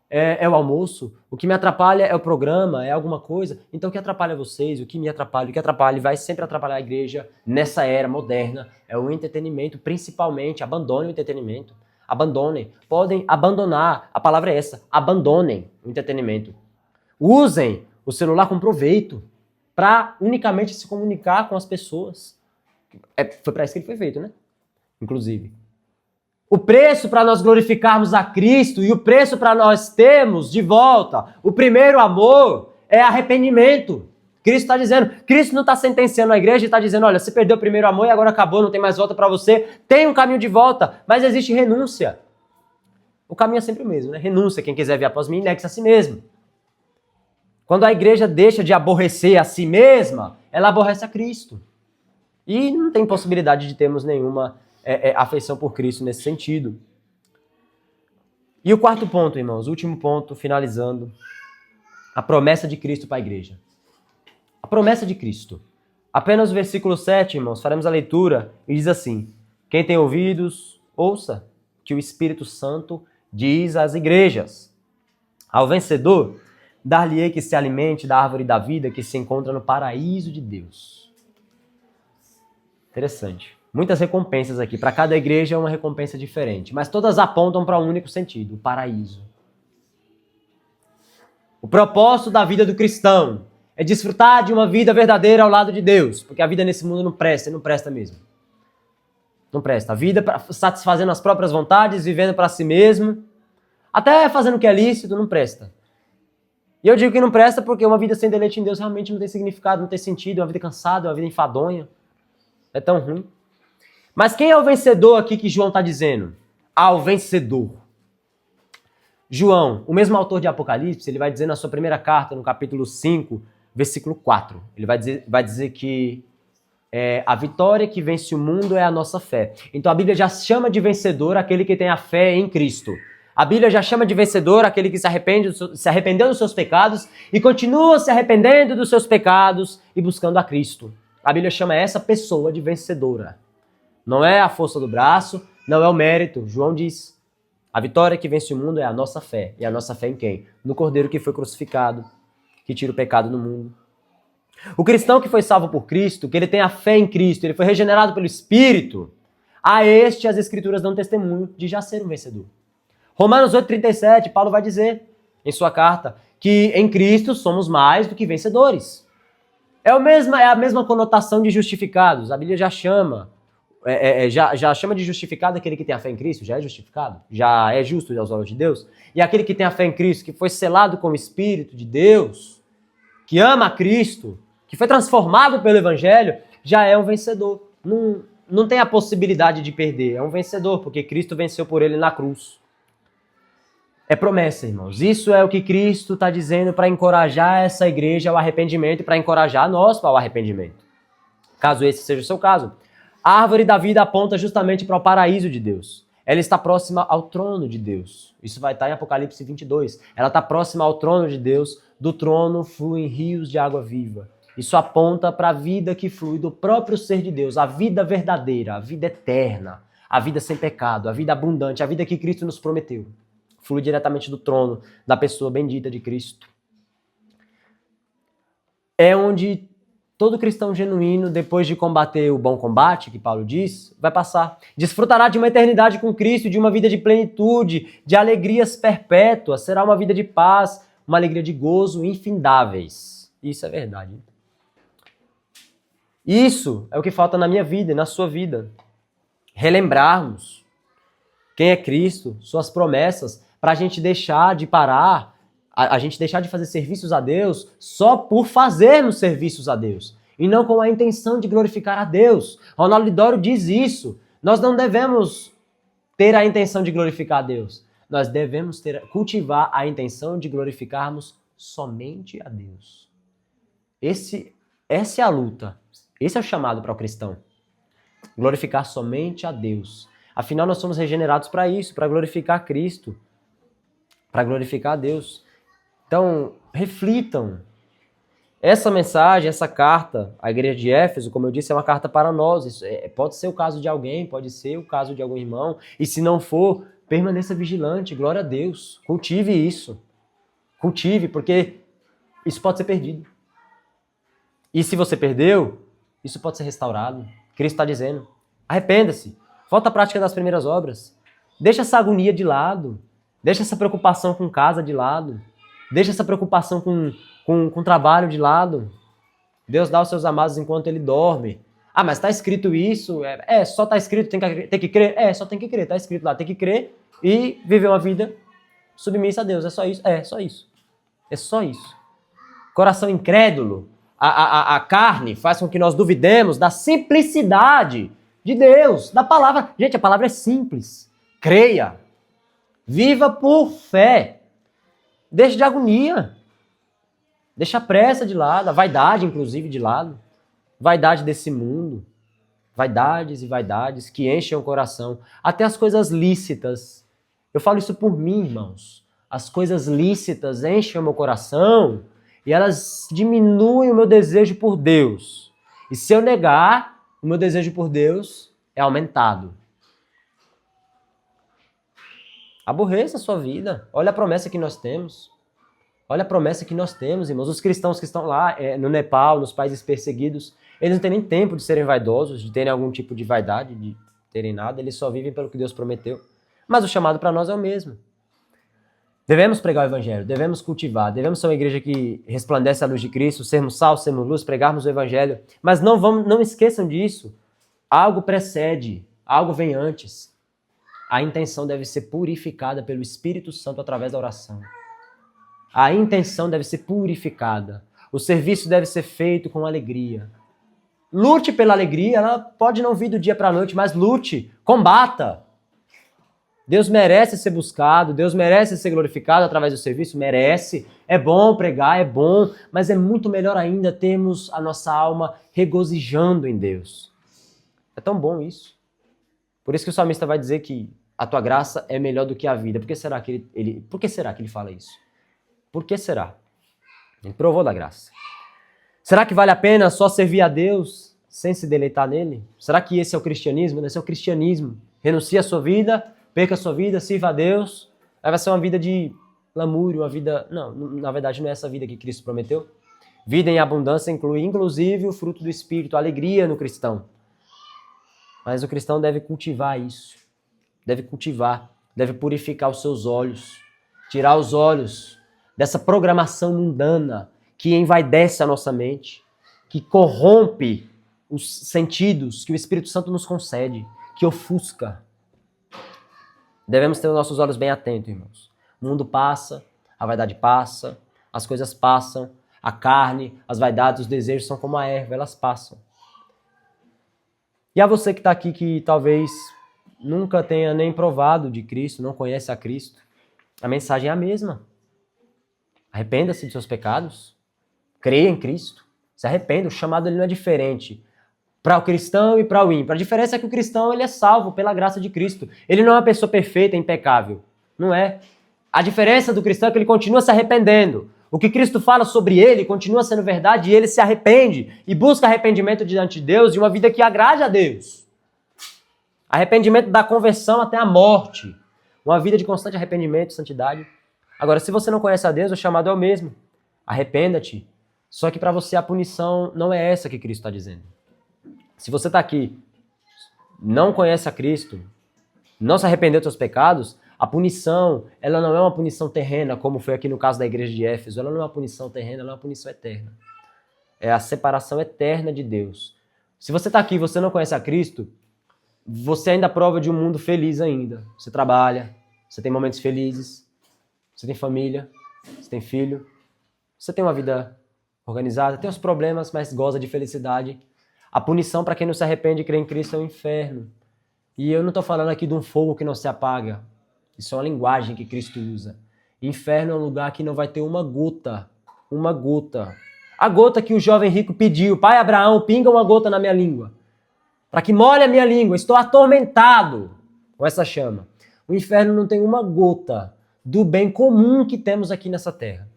Speaker 1: É o almoço. O que me atrapalha é o programa, é alguma coisa. Então o que atrapalha vocês, o que me atrapalha, o que atrapalha e vai sempre atrapalhar a igreja nessa era moderna é o entretenimento, principalmente. Abandone o entretenimento. Abandonem. Podem abandonar. A palavra é essa. Abandonem o entretenimento. Usem o celular com proveito para unicamente se comunicar com as pessoas. Foi para isso que ele foi feito, né? Inclusive. O preço para nós glorificarmos a Cristo e o preço para nós termos de volta o primeiro amor é arrependimento. Cristo está dizendo, Cristo não está sentenciando a igreja e está dizendo, olha, você perdeu o primeiro amor e agora acabou, não tem mais volta para você. Tem um caminho de volta, mas existe renúncia. O caminho é sempre o mesmo, né? Renúncia, quem quiser vir após mim, negue-se a si mesmo. Quando a igreja deixa de aborrecer a si mesma, ela aborrece a Cristo. E não tem possibilidade de termos nenhuma afeição por Cristo nesse sentido. E o quarto ponto, irmãos, o último ponto, finalizando, a promessa de Cristo para a igreja. A promessa de Cristo. Apenas o versículo 7, irmãos, faremos a leitura e diz assim, quem tem ouvidos, ouça que o Espírito Santo diz às igrejas. Ao vencedor, dar-lhe-ei que se alimente da árvore da vida que se encontra no paraíso de Deus. Interessante. Muitas recompensas aqui. Para cada igreja é uma recompensa diferente, mas todas apontam para um único sentido, o paraíso. O propósito da vida do cristão é desfrutar de uma vida verdadeira ao lado de Deus, porque a vida nesse mundo não presta, e não presta mesmo. Não presta. A vida satisfazendo as próprias vontades, vivendo para si mesmo, até fazendo o que é lícito, não presta. E eu digo que não presta porque uma vida sem deleite em Deus realmente não tem significado, não tem sentido, é uma vida cansada, é uma vida enfadonha. É tão ruim. Mas quem é o vencedor aqui que João está dizendo? Ao vencedor. João, o mesmo autor de Apocalipse, ele vai dizer na sua primeira carta, no capítulo 5, versículo 4, ele vai dizer que a vitória que vence o mundo é a nossa fé. Então a Bíblia já chama de vencedor aquele que tem a fé em Cristo. A Bíblia já chama de vencedor aquele que se arrependeu dos seus pecados e continua se arrependendo dos seus pecados e buscando a Cristo. A Bíblia chama essa pessoa de vencedora. Não é a força do braço, não é o mérito. João diz, a vitória que vence o mundo é a nossa fé. E a nossa fé em quem? No Cordeiro que foi crucificado, que tira o pecado do mundo. O cristão que foi salvo por Cristo, que ele tem a fé em Cristo, ele foi regenerado pelo Espírito, a este as Escrituras dão testemunho de já ser um vencedor. Romanos 8,37, Paulo vai dizer em sua carta que em Cristo somos mais do que vencedores. É a mesma conotação de justificados. A Bíblia já chama, já chama de justificado aquele que tem a fé em Cristo, já é justificado, já é justo aos olhos de Deus. E aquele que tem a fé em Cristo, que foi selado com o Espírito de Deus, que ama a Cristo, que foi transformado pelo Evangelho, já é um vencedor. Não tem a possibilidade de perder, é um vencedor, porque Cristo venceu por ele na cruz. É promessa, irmãos. Isso é o que Cristo está dizendo para encorajar essa igreja ao arrependimento e para encorajar nós ao arrependimento. Caso esse seja o seu caso. A árvore da vida aponta justamente para o paraíso de Deus. Ela está próxima ao trono de Deus. Isso vai estar em Apocalipse 22. Ela está próxima ao trono de Deus. Do trono fluem rios de água viva. Isso aponta para a vida que flui do próprio ser de Deus, a vida verdadeira, a vida eterna, a vida sem pecado, a vida abundante, a vida que Cristo nos prometeu. Flui diretamente do trono da pessoa bendita de Cristo. É onde todo cristão genuíno, depois de combater o bom combate, que Paulo diz, vai passar. Desfrutará de uma eternidade com Cristo, de uma vida de plenitude, de alegrias perpétuas. Será uma vida de paz, uma alegria de gozo infindáveis. Isso é verdade. Isso é o que falta na minha vida e na sua vida. Relembrarmos quem é Cristo, suas promessas, para a gente deixar de parar, a gente deixar de fazer serviços a Deus só por fazermos serviços a Deus, e não com a intenção de glorificar a Deus. Ronaldo Lidório diz isso. Nós não devemos ter a intenção de glorificar a Deus. Nós devemos cultivar a intenção de glorificarmos somente a Deus. Essa é a luta. Esse é o chamado para o cristão. Glorificar somente a Deus. Afinal, nós somos regenerados para isso, para glorificar Cristo, para glorificar a Deus. Então, reflitam. Essa mensagem, essa carta à igreja de Éfeso, como eu disse, é uma carta para nós. Isso pode ser o caso de alguém, pode ser o caso de algum irmão. E se não for, permaneça vigilante. Glória a Deus. Cultive isso. Cultive, porque isso pode ser perdido. E se você perdeu, isso pode ser restaurado. Cristo está dizendo. Arrependa-se. Volta à prática das primeiras obras. Deixa essa agonia de lado. Deixa essa preocupação com casa de lado. Deixa essa preocupação com trabalho de lado. Deus dá aos seus amados enquanto ele dorme. Ah, mas está escrito isso? Só está escrito, tem que crer? Só tem que crer, está escrito lá. Tem que crer e viver uma vida submissa a Deus. É só isso? Só isso. É só isso. Coração incrédulo, a carne faz com que nós duvidemos da simplicidade de Deus, da palavra. Gente, a palavra é simples. Creia. Viva por fé. Deixe de agonia. Deixa a pressa de lado, a vaidade, inclusive, de lado. Vaidade desse mundo. Vaidades e vaidades que enchem o coração. Até as coisas lícitas. Eu falo isso por mim, irmãos. As coisas lícitas enchem o meu coração e elas diminuem o meu desejo por Deus. E se eu negar, o meu desejo por Deus é aumentado. Aborreça a sua vida. Olha a promessa que nós temos. Olha a promessa que nós temos, irmãos. Os cristãos que estão lá no Nepal, nos países perseguidos, eles não têm nem tempo de serem vaidosos, de terem algum tipo de vaidade, de terem nada. Eles só vivem pelo que Deus prometeu. Mas o chamado para nós é o mesmo. Devemos pregar o Evangelho, devemos cultivar, devemos ser uma igreja que resplandece a luz de Cristo, sermos sal, sermos luz, pregarmos o Evangelho. Mas não esqueçam disso. Algo precede, algo vem antes. A intenção deve ser purificada pelo Espírito Santo através da oração. A intenção deve ser purificada. O serviço deve ser feito com alegria. Lute pela alegria, ela pode não vir do dia para a noite, mas lute, combata. Deus merece ser buscado, Deus merece ser glorificado através do serviço, merece. É bom pregar, é bom, mas é muito melhor ainda termos a nossa alma regozijando em Deus. É tão bom isso. Por isso que o salmista vai dizer que a tua graça é melhor do que a vida. Por que será que ele fala isso? Por que será? Ele provou da graça. Será que vale a pena só servir a Deus sem se deleitar nele? Será que esse é o cristianismo? Esse é o cristianismo. Renuncia a sua vida, perca a sua vida, sirva a Deus. Aí vai ser uma vida de lamúrio, uma vida... Não, na verdade não é essa vida que Cristo prometeu. Vida em abundância inclui inclusive o fruto do Espírito, a alegria no cristão. Mas o cristão deve cultivar isso. Deve purificar os seus olhos. Tirar os olhos dessa programação mundana que envaidece a nossa mente, que corrompe os sentidos que o Espírito Santo nos concede, que ofusca. Devemos ter os nossos olhos bem atentos, irmãos. O mundo passa, a vaidade passa, as coisas passam, a carne, as vaidades, os desejos são como a erva, elas passam. E a você que está aqui que talvez nunca tenha nem provado de Cristo, não conhece a Cristo, a mensagem é a mesma. Arrependa-se de seus pecados, creia em Cristo, se arrependa, o chamado ele não é diferente para o cristão e para o ímpio. A diferença é que o cristão ele é salvo pela graça de Cristo. Ele não é uma pessoa perfeita, impecável, não é. A diferença do cristão é que ele continua se arrependendo. O que Cristo fala sobre ele continua sendo verdade e ele se arrepende e busca arrependimento diante de Deus e uma vida que agrade a Deus. Arrependimento da conversão até a morte. Uma vida de constante arrependimento e santidade. Agora, se você não conhece a Deus, o chamado é o mesmo. Arrependa-te. Só que para você a punição não é essa que Cristo está dizendo. Se você está aqui, não conhece a Cristo, não se arrependeu dos seus pecados, a punição, ela não é uma punição terrena, como foi aqui no caso da igreja de Éfeso. Ela não é uma punição terrena, ela é uma punição eterna. É a separação eterna de Deus. Se você está aqui e você não conhece a Cristo, você ainda prova de um mundo feliz ainda. Você trabalha, você tem momentos felizes, você tem família, você tem filho, você tem uma vida organizada, tem os problemas, mas goza de felicidade. A punição para quem não se arrepende e crê em Cristo é o inferno. E eu não estou falando aqui de um fogo que não se apaga. Isso é uma linguagem que Cristo usa. Inferno é um lugar que não vai ter uma gota. Uma gota. A gota que o jovem rico pediu. Pai Abraão, pinga uma gota na minha língua. Para que molhe a minha língua. Estou atormentado com essa chama. O inferno não tem uma gota do bem comum que temos aqui nessa terra.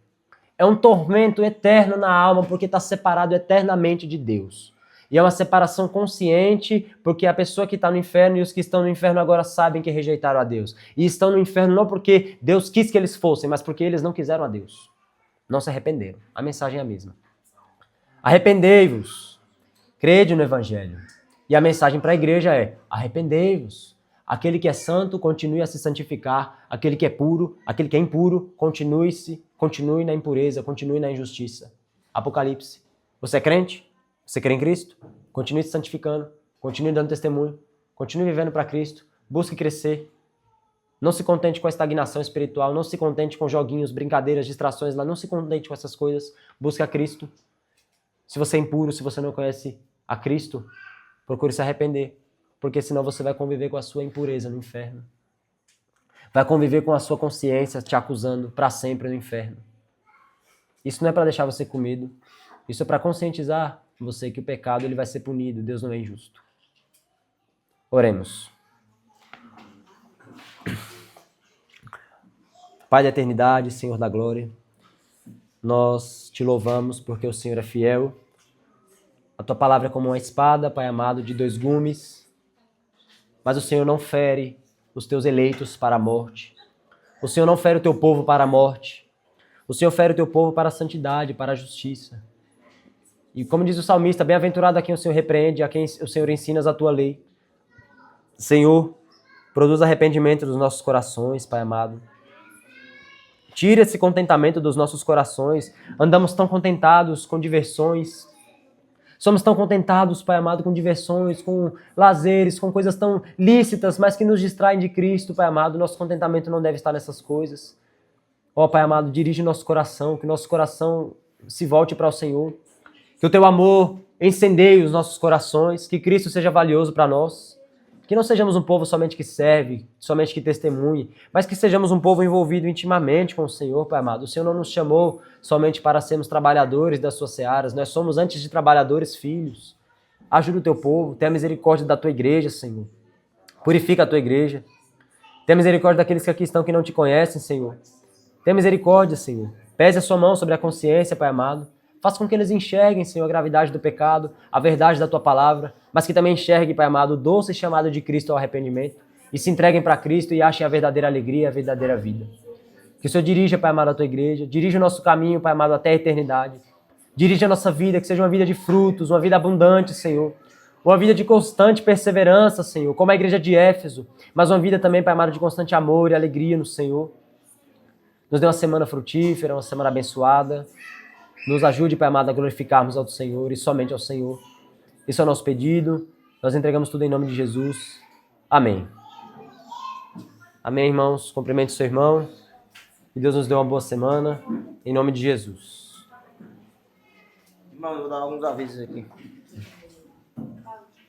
Speaker 1: É um tormento eterno na alma porque está separado eternamente de Deus. E é uma separação consciente, porque a pessoa que está no inferno e os que estão no inferno agora sabem que rejeitaram a Deus. E estão no inferno não porque Deus quis que eles fossem, mas porque eles não quiseram a Deus. Não se arrependeram. A mensagem é a mesma. Arrependei-vos. Crede no Evangelho. E a mensagem para a igreja é: arrependei-vos. Aquele que é santo, continue a se santificar. Aquele que é puro, aquele que é impuro, continue na impureza, continue na injustiça. Apocalipse. Você é crente? Você crê em Cristo? Continue se santificando, continue dando testemunho, continue vivendo para Cristo, busque crescer. Não se contente com a estagnação espiritual, não se contente com joguinhos, brincadeiras, distrações lá, não se contente com essas coisas, busque a Cristo. Se você é impuro, se você não conhece a Cristo, procure se arrepender, porque senão você vai conviver com a sua impureza no inferno. Vai conviver com a sua consciência te acusando para sempre no inferno. Isso não é para deixar você com medo, isso é para conscientizar você que o pecado ele vai ser punido, Deus não é injusto. Oremos. Pai da eternidade, Senhor da glória, nós te louvamos porque o Senhor é fiel. A tua palavra é como uma espada, Pai amado, de 2 gumes, mas o Senhor não fere os teus eleitos para a morte. O Senhor não fere o teu povo para a morte. O Senhor fere o teu povo para a santidade, para a justiça. E como diz o salmista, bem-aventurado a quem o Senhor repreende, a quem o Senhor ensinas a tua lei. Senhor, produz arrependimento dos nossos corações, Pai amado. Tira esse contentamento dos nossos corações. Andamos tão contentados com diversões. Somos tão contentados, Pai amado, com diversões, com lazeres, com coisas tão lícitas, mas que nos distraem de Cristo, Pai amado. Nosso contentamento não deve estar nessas coisas. Ó, Pai amado, dirige nosso coração, que nosso coração se volte para o Senhor. Que o teu amor incendeie os nossos corações, que Cristo seja valioso para nós, Que não sejamos um povo somente que serve, somente que testemunhe, mas que sejamos um povo envolvido intimamente com o Senhor, Pai amado. O Senhor não nos chamou somente para sermos trabalhadores das suas searas, nós somos, antes de trabalhadores, filhos. Ajuda o teu povo, tenha misericórdia da tua igreja, Senhor. Purifica a tua igreja. Tenha misericórdia daqueles que aqui estão que não te conhecem, Senhor. Tenha misericórdia, Senhor. Pese a sua mão sobre a consciência, Pai amado. Faça com que eles enxerguem, Senhor, a gravidade do pecado, a verdade da tua palavra, mas que também enxerguem, Pai amado, o doce chamado de Cristo ao arrependimento e se entreguem para Cristo e achem a verdadeira alegria, a verdadeira vida. Que o Senhor dirija, Pai amado, a tua igreja, dirija o nosso caminho, Pai amado, até a eternidade. Dirija a nossa vida, que seja uma vida de frutos, uma vida abundante, Senhor. Uma vida de constante perseverança, Senhor, como a igreja de Éfeso, mas uma vida também, Pai amado, de constante amor e alegria no Senhor. Nos dê uma semana frutífera, uma semana abençoada. Nos ajude, Pai amado, a glorificarmos ao Senhor e somente ao Senhor. Esse é o nosso pedido. Nós entregamos tudo em nome de Jesus. Amém. Amém, irmãos. Cumprimente seu irmão. Que Deus nos dê uma boa semana. Em nome de Jesus.
Speaker 2: Irmão, eu vou dar alguns avisos aqui.